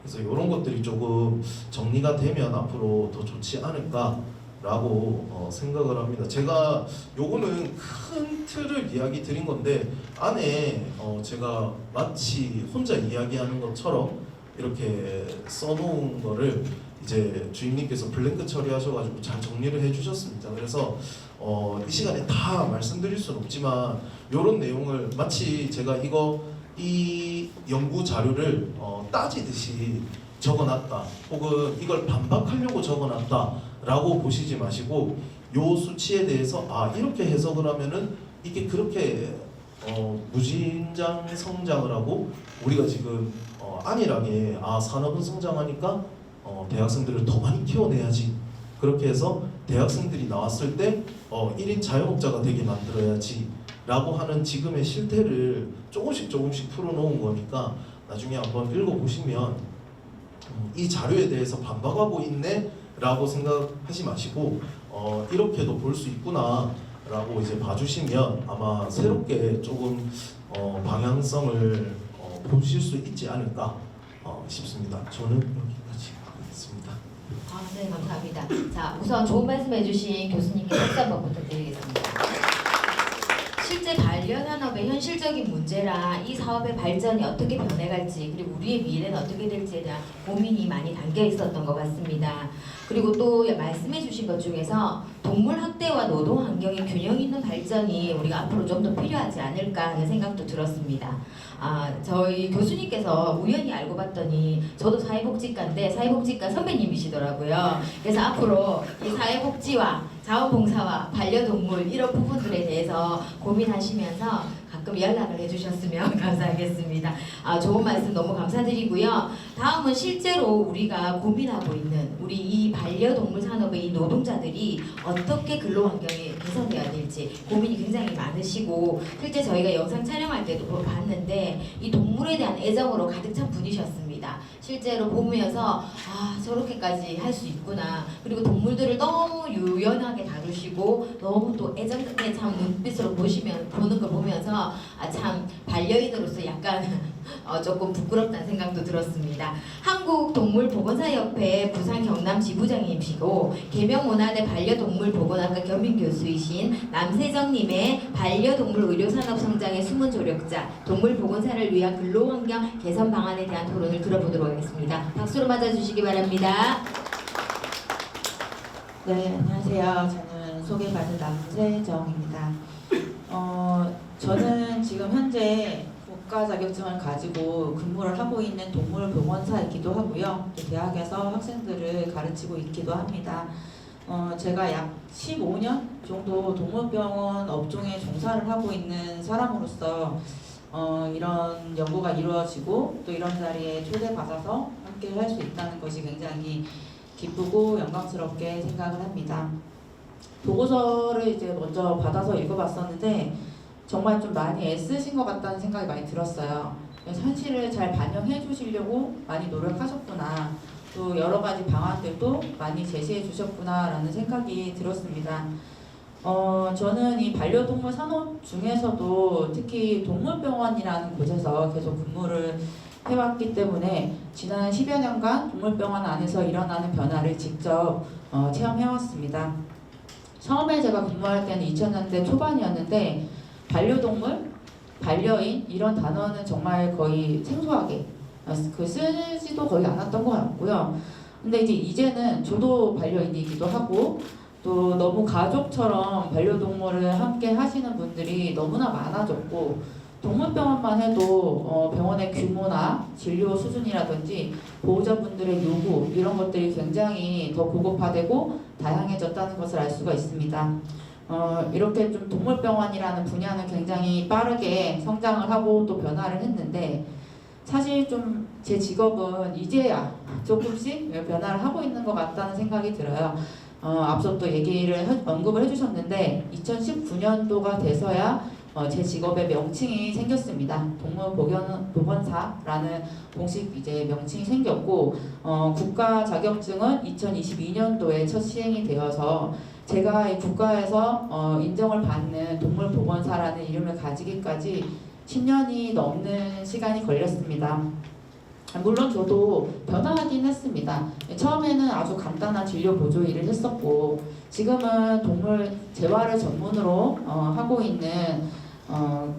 그래서 이런 것들이 조금 정리가 되면 앞으로 더 좋지 않을까라고 생각을 합니다. 제가 요거는 큰 틀을 이야기 드린 건데 안에 제가 마치 혼자 이야기하는 것처럼 이렇게 써놓은 거를 이제 주임님께서 블랭크 처리하셔가지고 잘 정리를 해주셨습니다. 그래서 이 시간에 다 말씀드릴 수는 없지만 이런 내용을 마치 제가 이 연구 자료를 따지듯이 적어놨다, 혹은 이걸 반박하려고 적어놨다라고 보시지 마시고 요 수치에 대해서 아 이렇게 해석을 하면은 이게 그렇게 무진장 성장을 하고 우리가 지금 안일하게 아 산업은 성장하니까 대학생들을 더 많이 키워내야지, 그렇게 해서 대학생들이 나왔을 때 1인 자영업자가 되게 만들어야지 라고 하는 지금의 실태를 조금씩 풀어놓은 거니까 나중에 한번 읽어보시면 이 자료에 대해서 반박하고 있네 라고 생각하지 마시고 이렇게도 볼 수 있구나 라고 이제 봐주시면 아마 새롭게 조금 방향성을 보실 수 있지 않을까 싶습니다. 저는 여기까지 하겠습니다. 네, 감사합니다. 자, 우선 좋은 말씀 해주신 교수님께 박수 한번 부탁드리겠습니다. 실제 반려산업의 현실적인 문제랑 이 사업의 발전이 어떻게 변해갈지, 그리고 우리의 미래는 어떻게 될지에 대한 고민이 많이 담겨 있었던 것 같습니다. 그리고 또 말씀해 주신 것 중에서 동물 학대와 노동 환경의 균형 있는 발전이 우리가 앞으로 좀 더 필요하지 않을까 하는 생각도 들었습니다. 저희 교수님께서 우연히 알고 봤더니 저도 사회복지과인데 사회복지과 선배님이시더라고요. 그래서 앞으로 이 사회복지와 자원봉사와 반려동물 이런 부분들에 대해서 고민하시면서 가끔 연락을 해주셨으면 감사하겠습니다. 좋은 말씀 너무 감사드리고요. 다음은 실제로 우리가 고민하고 있는 우리 이 반려동물 산업의 이 노동자들이 어떻게 근로환경이 개선되어야 될지 고민이 굉장히 많으시고, 실제 저희가 영상 촬영할 때도 봤는데 이 동물에 대한 애정으로 가득 찬 분이셨습니다. 실제로 보면서 저렇게까지 할 수 있구나, 그리고 동물들을 너무 유연하게 다루시고 너무 또 애정에 참 눈빛으로 보는 걸 보면서 참 반려인으로서 약간 조금 부끄럽다는 생각도 들었습니다. 한국동물보건사협회 부산 경남 지부장님이시고 계명문화대 반려동물보건학과 겸임교수이신 남세정님의 반려동물 의료산업 성장의 숨은 조력자, 동물보건사를 위한 근로환경 개선 방안에 대한 토론을 들어보도록 하겠습니다. 박수로 맞아주시기 바랍니다. 네, 안녕하세요. 저는 소개받은 남세정입니다. 저는 지금 현재 국가 자격증을 가지고 근무를 하고 있는 동물보건사이기도 하고요. 또 대학에서 학생들을 가르치고 있기도 합니다. 제가 약 15년 정도 동물병원 업종에 종사를 하고 있는 사람으로서 이런 연구가 이루어지고 또 이런 자리에 초대받아서 함께 할 수 있다는 것이 굉장히 기쁘고 영광스럽게 생각을 합니다. 보고서를 이제 먼저 받아서 읽어봤었는데 정말 좀 많이 애쓰신 것 같다는 생각이 많이 들었어요. 그래서 현실을 잘 반영해 주시려고 많이 노력하셨구나, 또 여러 가지 방안들도 많이 제시해 주셨구나 라는 생각이 들었습니다. 저는 이 반려동물 산업 중에서도 특히 동물병원이라는 곳에서 계속 근무를 해왔기 때문에 지난 10여 년간 동물병원 안에서 일어나는 변화를 직접 체험해왔습니다. 처음에 제가 근무할 때는 2000년대 초반이었는데 반려동물, 반려인 이런 단어는 정말 거의 생소하게 쓰지도 거의 않았던 것 같고요. 근데 이제는 저도 반려인이기도 하고 또 너무 가족처럼 반려동물을 함께 하시는 분들이 너무나 많아졌고, 동물병원만 해도 병원의 규모나 진료 수준이라든지 보호자분들의 요구 이런 것들이 굉장히 더 고급화되고 다양해졌다는 것을 알 수가 있습니다. 이렇게 좀 동물병원이라는 분야는 굉장히 빠르게 성장을 하고 또 변화를 했는데, 사실 좀 제 직업은 이제야 조금씩 변화를 하고 있는 것 같다는 생각이 들어요. 앞서 또 언급을 해주셨는데 2019년도가 돼서야 제 직업의 명칭이 생겼습니다. 동물보건사라는 공식 이제 명칭이 생겼고 국가 자격증은 2022년도에 첫 시행이 되어서 제가 이 국가에서 인정을 받는 동물보건사라는 이름을 가지기까지 10년이 넘는 시간이 걸렸습니다. 물론 저도 변화하긴 했습니다. 처음에는 아주 간단한 진료 보조 일을 했었고 지금은 동물 재활을 전문으로 하고 있는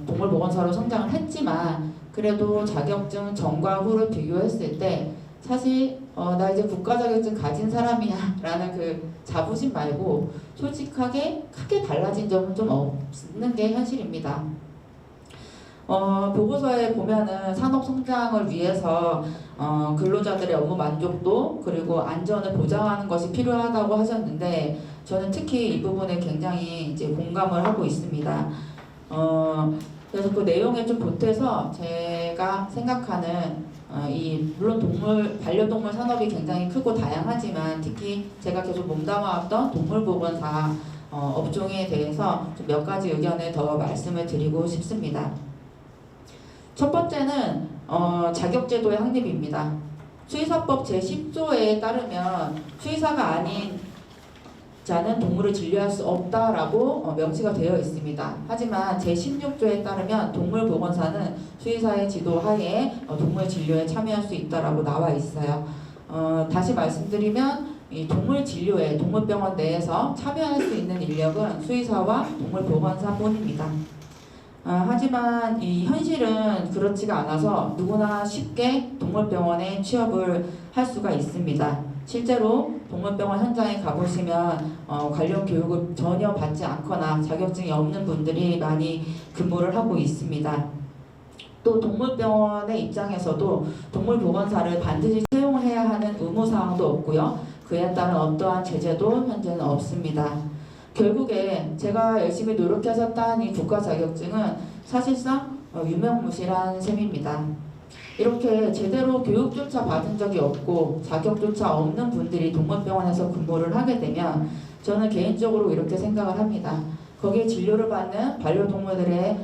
동물보건사로 성장을 했지만 그래도 자격증 전과 후를 비교했을 때 사실 나 이제 국가 자격증 가진 사람이야 라는 그 자부심 말고 솔직하게 크게 달라진 점은 좀 없는 게 현실입니다. 보고서에 보면은 산업 성장을 위해서 근로자들의 업무 만족도 그리고 안전을 보장하는 것이 필요하다고 하셨는데 저는 특히 이 부분에 굉장히 이제 공감을 하고 있습니다. 그래서 그 내용에 좀 보태서 제가 생각하는 물론 반려동물 산업이 굉장히 크고 다양하지만 특히 제가 계속 몸담아왔던 동물보건사 업종에 대해서 좀 몇 가지 의견을 더 말씀을 드리고 싶습니다. 첫 번째는 자격제도의 확립입니다. 수의사법 제10조에 따르면 수의사가 아닌 자는 동물을 진료할 수 없다라고 명시가 되어 있습니다. 하지만 제16조에 따르면 동물보건사는 수의사의 지도 하에 동물 진료에 참여할 수 있다라고 나와 있어요. 다시 말씀드리면 이 동물 진료에 동물병원 내에서 참여할 수 있는 인력은 수의사와 동물보건사뿐입니다. 하지만 이 현실은 그렇지가 않아서 누구나 쉽게 동물병원에 취업을 할 수가 있습니다. 실제로 동물병원 현장에 가보시면 관련 교육을 전혀 받지 않거나 자격증이 없는 분들이 많이 근무를 하고 있습니다. 또 동물병원의 입장에서도 동물보건사를 반드시 채용해야 하는 의무사항도 없고요. 그에 따른 어떠한 제재도 현재는 없습니다. 결국에 제가 열심히 노력해서 딴 이 국가 자격증은 사실상 유명무실한 셈입니다. 이렇게 제대로 교육조차 받은 적이 없고 자격조차 없는 분들이 동물병원에서 근무를 하게 되면 저는 개인적으로 이렇게 생각을 합니다. 거기에 진료를 받는 반려동물들의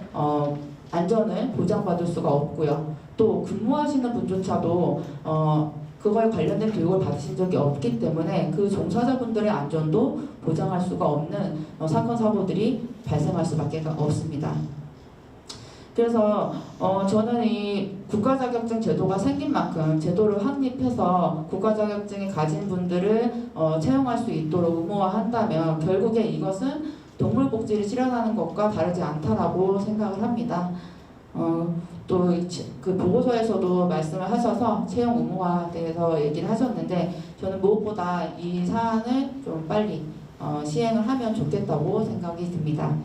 안전을 보장받을 수가 없고요. 또 근무하시는 분조차도 그거에 관련된 교육을 받으신 적이 없기 때문에 그 종사자분들의 안전도 보장할 수가 없는 사건 사고들이 발생할 수밖에 없습니다. 그래서 저는 이 국가자격증 제도가 생긴 만큼 제도를 확립해서 국가자격증을 가진 분들을 채용할 수 있도록 의무화한다면 결국에 이것은 동물복지를 실현하는 것과 다르지 않다라고 생각을 합니다. 또 그 보고서에서도 말씀을 하셔서 채용 의무화에 대해서 얘기를 하셨는데 저는 무엇보다 이 사안을 좀 빨리 시행을 하면 좋겠다고 생각이 듭니다.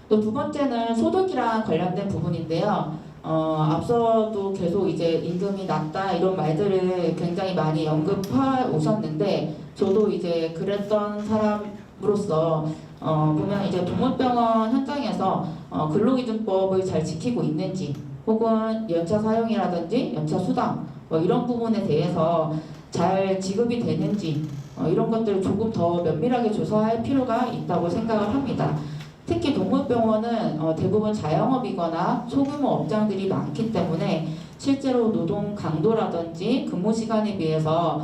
또 두 번째는 소득이랑 관련된 부분인데요. 앞서도 계속 이제 임금이 낮다 이런 말들을 굉장히 많이 언급해 오셨는데 저도 이제 그랬던 사람으로서 보면 이제 동물병원 현장에서 근로기준법을 잘 지키고 있는지 혹은 연차 사용이라든지 연차 수당 이런 부분에 대해서 잘 지급이 되는지 이런 것들을 조금 더 면밀하게 조사할 필요가 있다고 생각을 합니다. 특히 동물병원은 대부분 자영업이거나 소규모 업장들이 많기 때문에 실제로 노동 강도라든지 근무 시간에 비해서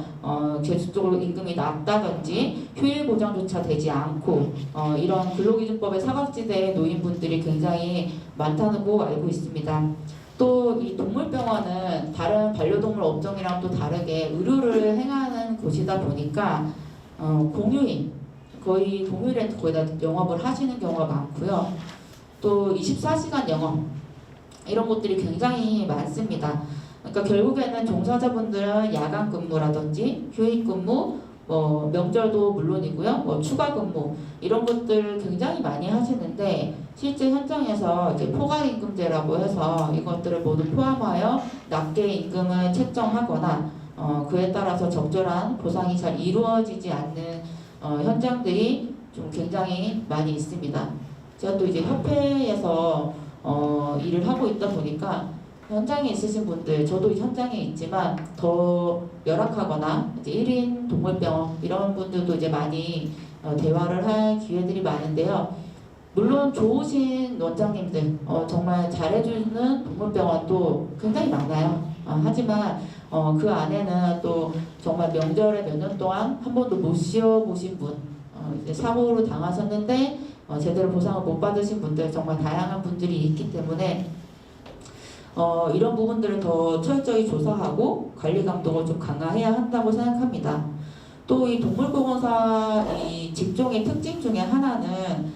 계속적으로 임금이 낮다든지 휴일 보장조차 되지 않고 이런 근로기준법의 사각지대에 놓인 분들이 굉장히 많다고 알고 있습니다. 또 이 동물병원은 다른 반려동물 업종이랑 또 다르게 의료를 행하는 곳이다 보니까 공휴일 거의 동일에 거의 다 영업을 하시는 경우가 많고요. 또 24시간 영업 이런 것들이 굉장히 많습니다. 그러니까 결국에는 종사자분들은 야간 근무라든지 휴일 근무, 명절도 물론이고요, 추가 근무 이런 것들 굉장히 많이 하시는데 실제 현장에서 이제 포괄임금제라고 해서 이것들을 모두 포함하여 낮게 임금을 책정하거나 그에 따라서 적절한 보상이 잘 이루어지지 않는 현장들이 좀 굉장히 많이 있습니다. 제가 또 이제 협회에서 일을 하고 있다 보니까 현장에 있으신 분들, 저도 현장에 있지만 더 열악하거나 이제 1인 동물병원 이런 분들도 이제 많이 대화를 할 기회들이 많은데요. 물론 좋으신 원장님들, 정말 잘해주는 동물병원도 굉장히 많아요. 하지만 그 안에는 또 정말 명절에 몇 년 동안 한 번도 못 쉬어보신 분, 이제 사고로 당하셨는데 제대로 보상을 못 받으신 분들, 정말 다양한 분들이 있기 때문에 이런 부분들을 더 철저히 조사하고 관리 감독을 좀 강화해야 한다고 생각합니다. 또 이 동물보건사 이 직종의 특징 중에 하나는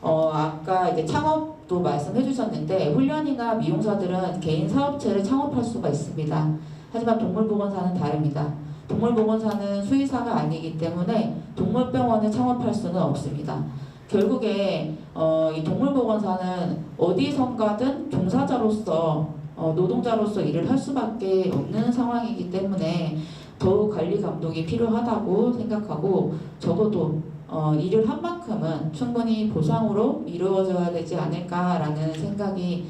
아까 이제 창업도 말씀해 주셨는데 훈련이나 미용사들은 개인 사업체를 창업할 수가 있습니다. 하지만 동물보건사는 다릅니다. 동물보건사는 수의사가 아니기 때문에 동물병원을 창업할 수는 없습니다. 결국에 이 동물보건사는 어디선가든 종사자로서 노동자로서 일을 할 수밖에 없는 상황이기 때문에 더욱 관리 감독이 필요하다고 생각하고 적어도 일을 한 만큼은 충분히 보상으로 이루어져야 되지 않을까라는 생각이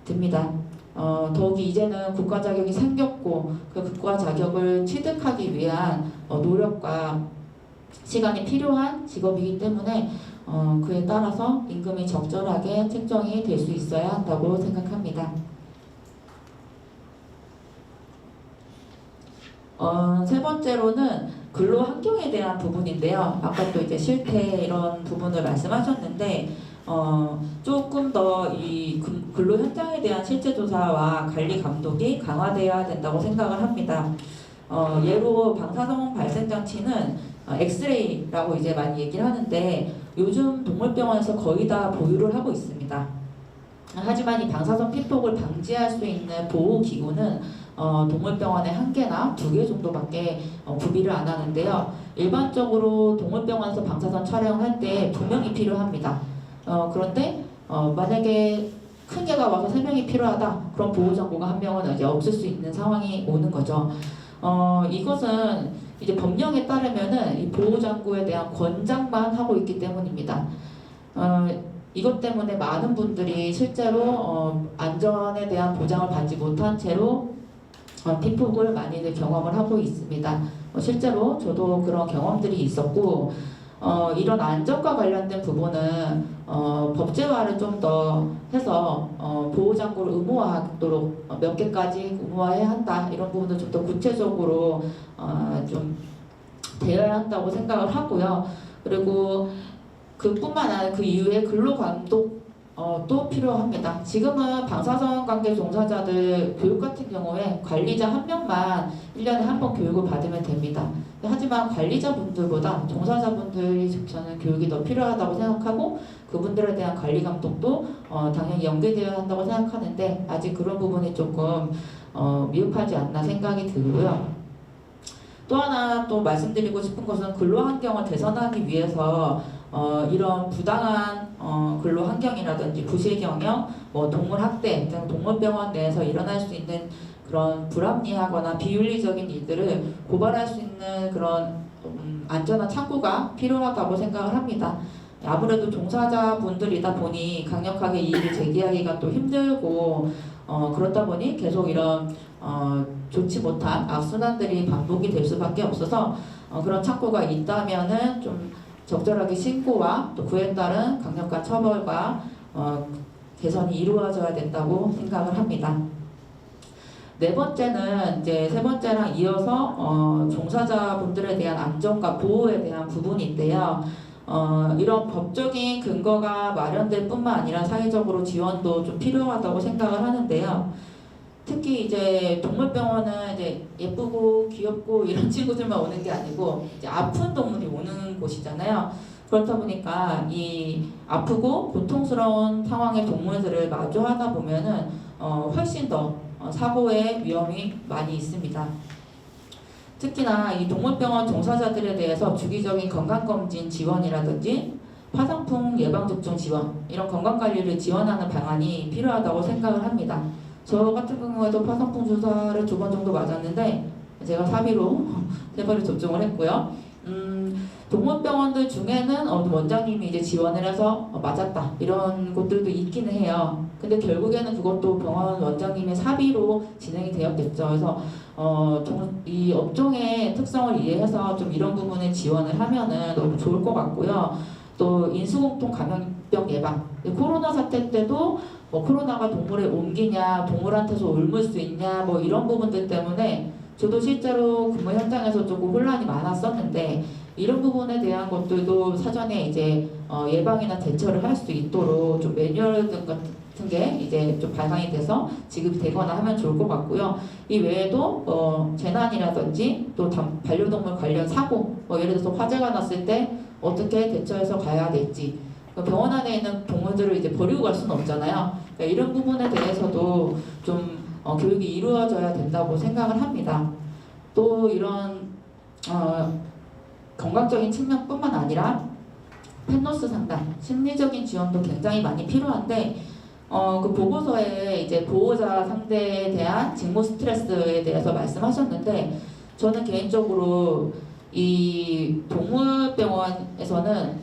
듭니다. 더욱이 이제는 국가 자격이 생겼고 그 국가 자격을 취득하기 위한 노력과 시간이 필요한 직업이기 때문에 그에 따라서 임금이 적절하게 책정이 될 수 있어야 한다고 생각합니다. 세 번째로는 근로 환경에 대한 부분인데요. 아까 또 이제 실태 이런 부분을 말씀하셨는데 조금 더 이 근로 현장에 대한 실제 조사와 관리 감독이 강화되어야 된다고 생각을 합니다. 예로 방사성 발생 장치는 엑스레이라고 이제 많이 얘기를 하는데 요즘 동물병원에서 거의 다 보유를 하고 있습니다. 하지만 이 방사선 피폭을 방지할 수 있는 보호 기구는 동물병원에 1개나 2개 정도밖에 구비를 안 하는데요. 일반적으로 동물병원에서 방사선 촬영할 때 2명이 필요합니다. 그런데 만약에 큰 개가 와서 3명이 필요하다. 그럼 보호장구가 1명은 이제 없을 수 있는 상황이 오는 거죠. 이것은 이제 법령에 따르면은 이 보호장구에 대한 권장만 하고 있기 때문입니다. 이것 때문에 많은 분들이 실제로 안전에 대한 보장을 받지 못한 채로 피폭을 많이들 경험을 하고 있습니다. 실제로 저도 그런 경험들이 있었고 이런 안전과 관련된 부분은 법제화를 좀 더 해서 보호장구를 의무화하도록 몇 개까지 의무화해야 한다 이런 부분도 좀 더 구체적으로 좀 되어야 한다고 생각을 하고요. 그리고 그뿐만 아니라 그 이후에 근로감독 또 필요합니다. 지금은 방사선 관계 종사자들 교육 같은 경우에 관리자 1명만 1년에 1번 교육을 받으면 됩니다. 하지만 관리자분들보다 종사자분들이 저는 교육이 더 필요하다고 생각하고 그분들에 대한 관리 감독도 당연히 연계되어야 한다고 생각하는데 아직 그런 부분이 조금 미흡하지 않나 생각이 들고요. 또 하나 또 말씀드리고 싶은 것은 근로 환경을 개선하기 위해서 이런 부당한 근로 환경이라든지 부실 경영, 동물 학대 등 동물병원 내에서 일어날 수 있는 그런 불합리하거나 비윤리적인 일들을 고발할 수 있는 그런 안전한 창구가 필요하다고 생각을 합니다. 아무래도 종사자분들이다 보니 강력하게 이의를 제기하기가 또 힘들고 그렇다 보니 계속 이런 좋지 못한 악순환들이 반복이 될 수밖에 없어서 그런 창구가 있다면은 좀 적절하게 신고와 또 그에 따른 강력한 처벌과 개선이 이루어져야 된다고 생각을 합니다. 네 번째는 이제 세 번째랑 이어서 종사자분들에 대한 안전과 보호에 대한 부분인데요. 이런 법적인 근거가 마련될 뿐만 아니라 사회적으로 지원도 좀 필요하다고 생각을 하는데요. 특히 이제 동물병원은 이제 예쁘고 귀엽고 이런 친구들만 오는 게 아니고 이제 아픈 동물이 오는 곳이잖아요. 그렇다 보니까 이 아프고 고통스러운 상황의 동물들을 마주하다 보면은 훨씬 더 사고의 위험이 많이 있습니다. 특히나 이 동물병원 종사자들에 대해서 주기적인 건강검진 지원이라든지 파상풍 예방접종 지원 이런 건강관리를 지원하는 방안이 필요하다고 생각을 합니다. 저 같은 경우에도 파상풍 주사를 2번 정도 맞았는데 제가 사비로 3번을 접종을 했고요. 동물병원들 중에는 원장님이 이제 지원을 해서 맞았다 이런 곳들도 있기는 해요. 근데 결국에는 그것도 병원 원장님의 사비로 진행이 되었겠죠. 그래서 이 업종의 특성을 이해해서 좀 이런 부분에 지원을 하면은 너무 좋을 것 같고요. 또 인수공통 감염병 예방. 코로나 사태 때도 뭐 코로나가 동물에 옮기냐, 동물한테서 옮을 수 있냐, 뭐 이런 부분들 때문에 저도 실제로 근무 현장에서 조금 혼란이 많았었는데 이런 부분에 대한 것들도 사전에 이제 예방이나 대처를 할 수 있도록 좀 매뉴얼 등 같은 게 이제 좀 발간이 돼서 지급이 되거나 하면 좋을 것 같고요. 이 외에도 재난이라든지 또 반려동물 관련 사고, 뭐 예를 들어서 화재가 났을 때 어떻게 대처해서 가야 될지, 병원 안에 있는 동물들을 이제 버리고 갈 수는 없잖아요. 그러니까 이런 부분에 대해서도 좀 교육이 이루어져야 된다고 생각을 합니다. 또 이런 건강적인 측면뿐만 아니라 펜노스 상담, 심리적인 지원도 굉장히 많이 필요한데 그 보고서에 이제 보호자 상대에 대한 직무 스트레스에 대해서 말씀하셨는데 저는 개인적으로 이 동물병원에서는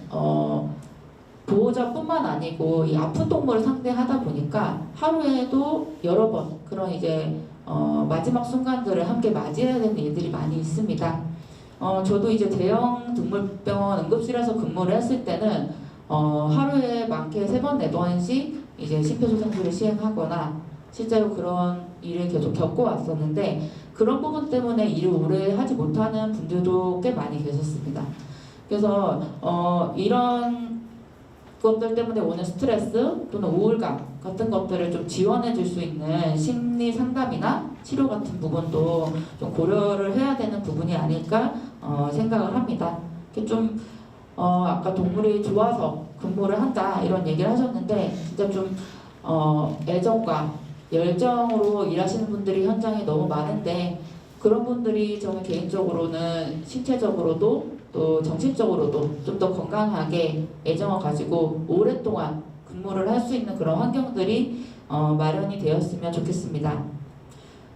보호자뿐만 아니고 이 아픈 동물을 상대하다 보니까 하루에도 여러 번 그런 이제 마지막 순간들을 함께 맞이해야 되는 일들이 많이 있습니다. 저도 이제 대형 동물병원 응급실에서 근무를 했을 때는 하루에 많게 3번, 4번씩 이제 심폐소생술을 시행하거나 실제로 그런 일을 계속 겪어왔었는데 그런 부분 때문에 일을 오래 하지 못하는 분들도 꽤 많이 계셨습니다. 그래서 이런 것들 때문에 오는 스트레스 또는 우울감 같은 것들을 좀 지원해 줄 수 있는 심리 상담이나 치료 같은 부분도 좀 고려를 해야 되는 부분이 아닐까 생각을 합니다. 좀 아까 동물이 좋아서 근무를 한다 이런 얘기를 하셨는데 진짜 좀 애정과 열정으로 일하시는 분들이 현장에 너무 많은데 그런 분들이 저는 개인적으로는 신체적으로도 또 정신적으로도 좀 더 건강하게 애정을 가지고 오랫동안 근무를 할 수 있는 그런 환경들이 마련이 되었으면 좋겠습니다.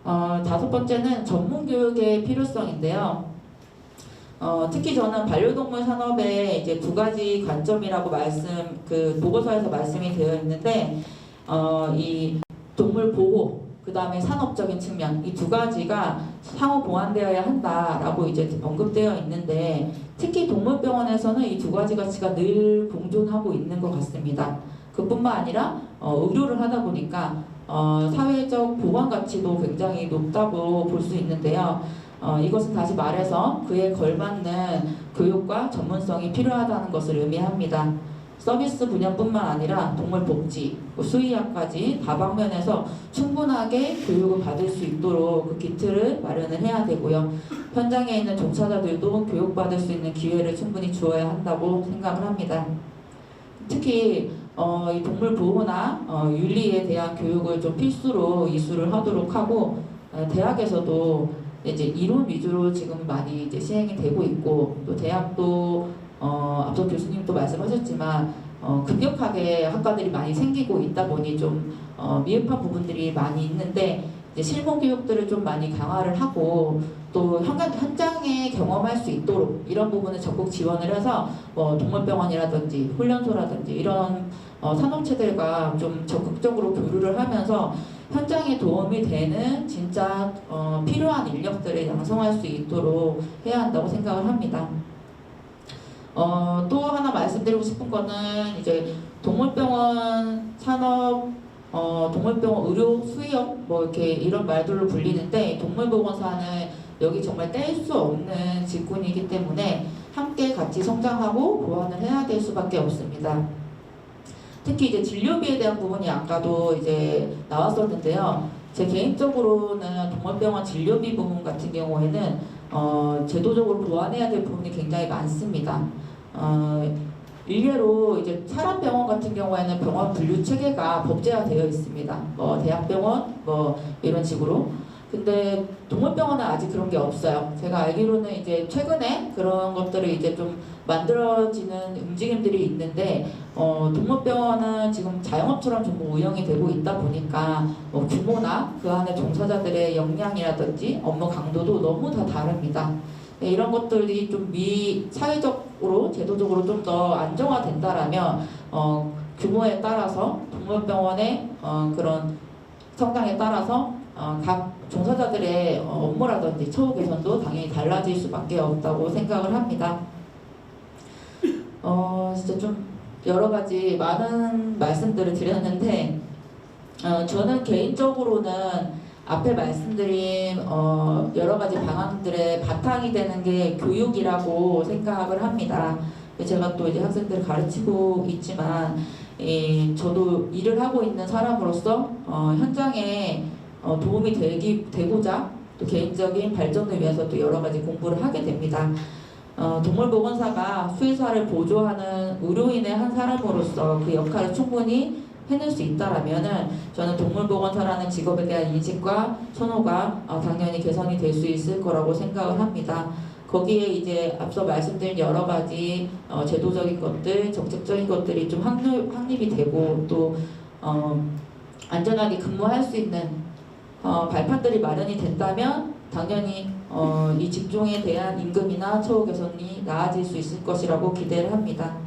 5번째는 전문 교육의 필요성인데요. 특히 저는 반려동물 산업의 이제 2가지 관점이라고 그 보고서에서 말씀이 되어 있는데 이 동물 보호 그 다음에 산업적인 측면 이 2가지가 상호 보완되어야 한다라고 이제 언급되어 있는데 특히 동물병원에서는 이 2가지 가치가 늘 공존하고 있는 것 같습니다. 그뿐만 아니라 의료를 하다 보니까 사회적 보완 가치도 굉장히 높다고 볼 수 있는데요. 이것은 다시 말해서 그에 걸맞는 교육과 전문성이 필요하다는 것을 의미합니다. 서비스 분야뿐만 아니라 동물 복지, 수의학까지 다방면에서 충분하게 교육을 받을 수 있도록 그 기틀을 마련을 해야 되고요. 현장에 있는 종사자들도 교육받을 수 있는 기회를 충분히 주어야 한다고 생각을 합니다. 특히 이 동물 보호나 윤리에 대한 교육을 좀 필수로 이수를 하도록 하고 대학에서도 이제 이론 위주로 지금 많이 이제 시행이 되고 있고 또 대학도 앞서 교수님도 말씀하셨지만 급격하게 학과들이 많이 생기고 있다 보니 좀 미흡한 부분들이 많이 있는데 이제 실무 교육들을 좀 많이 강화를 하고 또 현장에 경험할 수 있도록 이런 부분을 적극 지원을 해서 동물병원이라든지 훈련소라든지 이런 산업체들과 좀 적극적으로 교류를 하면서 현장에 도움이 되는 진짜 필요한 인력들을 양성할 수 있도록 해야 한다고 생각을 합니다. 또 하나 말씀드리고 싶은 거는 이제 동물병원 산업, 동물병원 의료 수의업 뭐 이렇게 이런 말들로 불리는데 동물보건사는 여기 정말 뗄 수 없는 직군이기 때문에 함께 같이 성장하고 보완을 해야 될 수밖에 없습니다. 특히 이제 진료비에 대한 부분이 아까도 이제 나왔었는데요. 제 개인적으로는 동물병원 진료비 부분 같은 경우에는 제도적으로 보완해야 될 부분이 굉장히 많습니다. 일례로 이제 사람병원 같은 경우에는 병원 분류 체계가 법제화되어 있습니다. 대학병원 이런 식으로. 근데 동물병원은 아직 그런 게 없어요. 제가 알기로는 이제 최근에 그런 것들을 이제 좀 만들어지는 움직임들이 있는데 동물병원은 지금 자영업처럼 전부 운영이 되고 있다 보니까 규모나 그 안에 종사자들의 역량이라든지 업무 강도도 너무 다 다릅니다. 네, 이런 것들이 좀 사회적으로 제도적으로 좀 더 안정화된다라면 규모에 따라서 동물병원의 그런 성장에 따라서 각 종사자들의 업무라든지 처우 개선도 당연히 달라질 수밖에 없다고 생각을 합니다. 진짜 좀 여러 가지 많은 말씀들을 드렸는데 저는 개인적으로는 앞에 말씀드린 여러 가지 방안들의 바탕이 되는 게 교육이라고 생각을 합니다. 제가 또 이제 학생들을 가르치고 있지만 저도 일을 하고 있는 사람으로서 현장에 도움이 되고자 또 개인적인 발전을 위해서 또 여러 가지 공부를 하게 됩니다. 동물보건사가 수의사를 보조하는 의료인의 한 사람으로서 그 역할을 충분히 해낼 수 있다라면은 저는 동물보건사라는 직업에 대한 인식과 선호가 당연히 개선이 될 수 있을 거라고 생각을 합니다. 거기에 이제 앞서 말씀드린 여러 가지 제도적인 것들, 정책적인 것들이 좀 확립이 되고 또 안전하게 근무할 수 있는 발판들이 마련이 된다면 당연히 이 직종에 대한 임금이나 처우 개선이 나아질 수 있을 것이라고 기대를 합니다.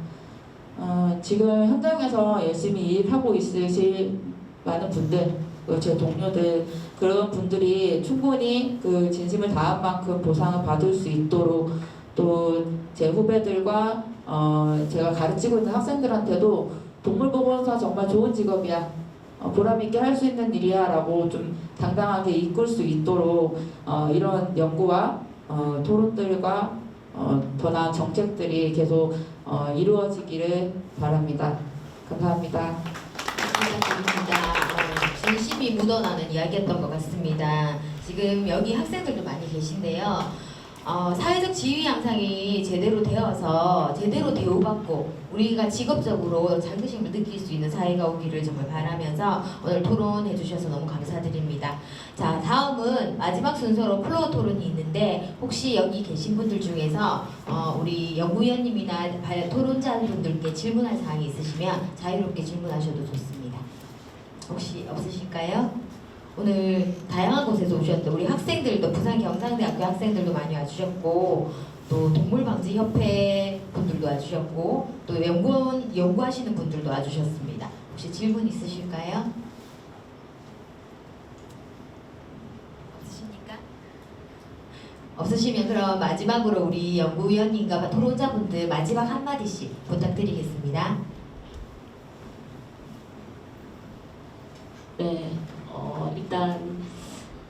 지금 현장에서 열심히 일하고 있으실 많은 분들, 제 동료들 그런 분들이 충분히 그 진심을 다한 만큼 보상을 받을 수 있도록 또 제 후배들과 제가 가르치고 있는 학생들한테도 동물보건사 정말 좋은 직업이야, 보람있게 할 수 있는 일이야 라고 좀 당당하게 이끌 수 있도록 이런 연구와 토론들과 더 나은 정책들이 계속 이루어지기를 바랍니다. 감사합니다. 부탁드립니다. 진심이 묻어나는 이야기였던 것 같습니다. 지금 여기 학생들도 많이 계신데요. 사회적 지위 양상이 제대로 되어서 제대로 대우받고 우리가 직업적으로 자긍심을 느낄 수 있는 사회가 오기를 정말 바라면서 오늘 토론해 주셔서 너무 감사드립니다. 자, 다음은 마지막 순서로 플로어 토론이 있는데 혹시 여기 계신 분들 중에서 우리 연구위원님이나 토론자분들께 질문할 사항이 있으시면 자유롭게 질문하셔도 좋습니다. 혹시 없으실까요? 오늘 다양한 곳에서 오셨던 우리 학생들도 부산 경상대학교 학생들도 많이 와주셨고 또 동물방지협회 분들도 와주셨고 또 연구하시는 분들도 와주셨습니다. 혹시 질문 있으실까요? 없으십니까? 없으시면 그럼 마지막으로 우리 연구위원님과 토론자분들 마지막 한마디씩 부탁드리겠습니다. 네, 일단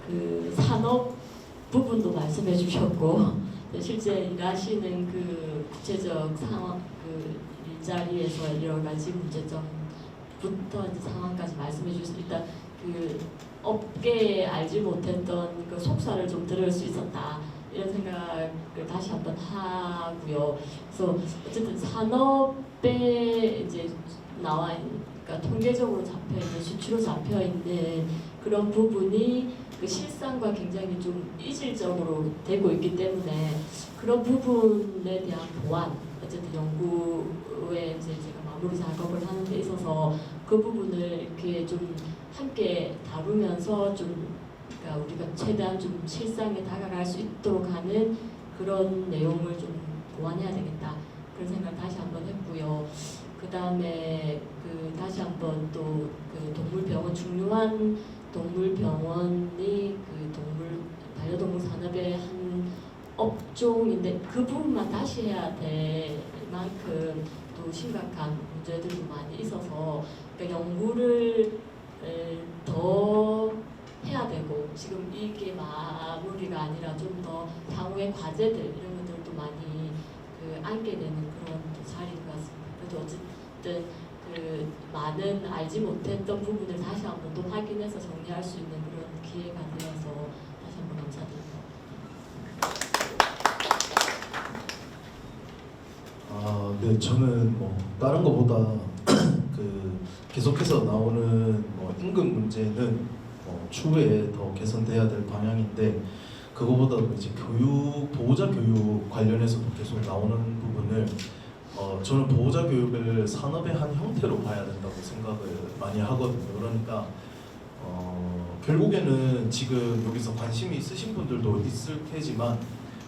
그 산업 부분도 말씀해 주셨고 실제 일하시는 그 구체적 상황, 그 일자리에서 여러 가지 문제점부터 이제 상황까지 말씀해 주셔서 일단 그 업계에 알지 못했던 그 속사를 좀 들을 수 있었다 이런 생각을 다시 한번 하고요. 그래서 어쨌든 산업에 이제 나와 있는 그러니까 통계적으로 잡혀있는 수치로 잡혀있는 그런 부분이 그 실상과 굉장히 좀 이질적으로 되고 있기 때문에 그런 부분에 대한 보완, 어쨌든 연구에 이제 제가 마무리 작업을 하는 데 있어서 그 부분을 이렇게 좀 함께 다루면서 좀 그러니까 우리가 최대한 좀 실상에 다가갈 수 있도록 하는 그런 내용을 좀 보완해야 되겠다 그런 생각을 다시 한번 했고요. 그 다음에 그 다시 한번 또 그 동물병원 중요한 동물병원이 그 반려동물 산업의 한 업종인데 그 부분만 다시 해야 될 만큼 또 심각한 문제들도 많이 있어서 그러니까 연구를 더 해야 되고 지금 이게 마무리가 아니라 좀 더 향후의 과제들 이런 것들도 많이 그 안게 되는 그런 자리인 것 같습니다. 그래도 어쨌든 그 많은 알지 못했던 부분을 다시 한번 또 확인해서 정리할 수 있는 그런 기회가 되어서 다시 한번 감사드립니다. 네, 저는 뭐 다른 것보다 그 계속해서 나오는 임금 문제는 추후에 더 개선돼야 될 방향인데 그거보다 이제 보호자 교육 관련해서도 계속 나오는 부분을 저는 보호자 교육을 산업의 한 형태로 봐야 된다고 생각을 많이 하거든요. 그러니까 결국에는 지금 여기서 관심이 있으신 분들도 있을 테지만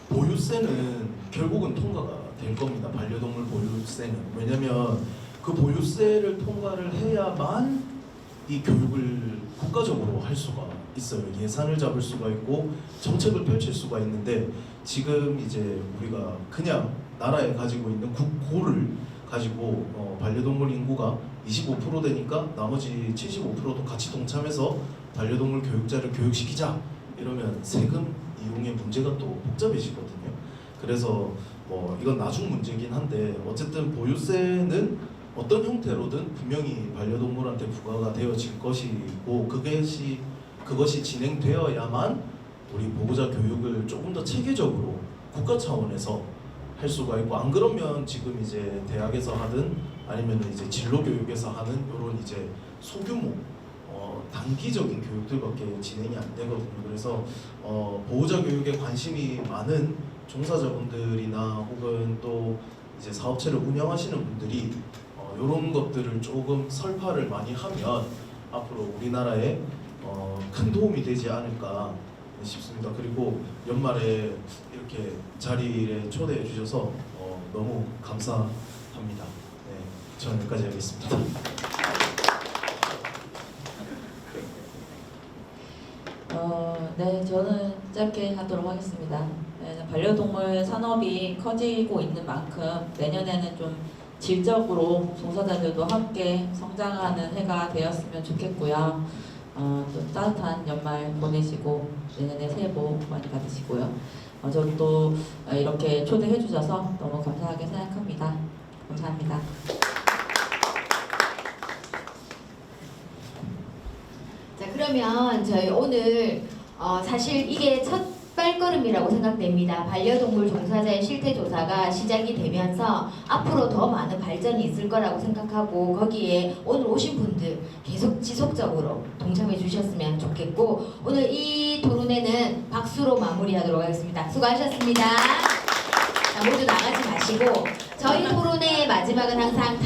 보유세는 결국은 통과가 될 겁니다. 반려동물 보유세는. 왜냐면 그 보유세를 통과를 해야만 이 교육을 국가적으로 할 수가 있어요. 예산을 잡을 수가 있고 정책을 펼칠 수가 있는데 지금 이제 우리가 그냥 나라에 가지고 있는 국고를 가지고 반려동물 인구가 25% 되니까 나머지 75%도 같이 동참해서 반려동물 교육자를 교육시키자 이러면 세금 이용의 문제가 또 복잡해지거든요. 그래서 이건 나중 문제긴 한데 어쨌든 보유세는 어떤 형태로든 분명히 반려동물한테 부과가 되어질 것이고 그것이 진행되어야만 우리 보호자 교육을 조금 더 체계적으로 국가 차원에서 할 수가 있고, 안 그러면 지금 이제 대학에서 하든 아니면 이제 진로 교육에서 하는 이런 이제 소규모 단기적인 교육들밖에 진행이 안 되거든요. 그래서 보호자 교육에 관심이 많은 종사자분들이나 혹은 또 이제 사업체를 운영하시는 분들이 이런 것들을 조금 설파를 많이 하면 앞으로 우리나라에 큰 도움이 되지 않을까 싶습니다. 그리고 연말에 이렇게 자리에 초대해 주셔서 너무 감사합니다. 네, 저는 여기까지 하겠습니다. 네, 저는 짧게 하도록 하겠습니다. 네, 반려동물 산업이 커지고 있는 만큼 내년에는 좀 질적으로 종사자들도 함께 성장하는 해가 되었으면 좋겠고요. 또 따뜻한 연말 보내시고 내년에 새해 복 많이 받으시고요. 저도 이렇게 초대해 주셔서 너무 감사하게 생각합니다. 감사합니다. 자, 그러면 저희 오늘 사실 이게 첫 발걸음이라고 생각됩니다. 반려동물 종사자의 실태 조사가 시작이 되면서 앞으로 더 많은 발전이 있을 거라고 생각하고, 거기에 오늘 오신 분들 계속 지속적으로 동참해 주셨으면 좋겠고, 오늘 이 토론회는 박수로 마무리하도록 하겠습니다. 수고하셨습니다. 자, 모두 나가지 마시고, 저희 토론회의 마지막은 항상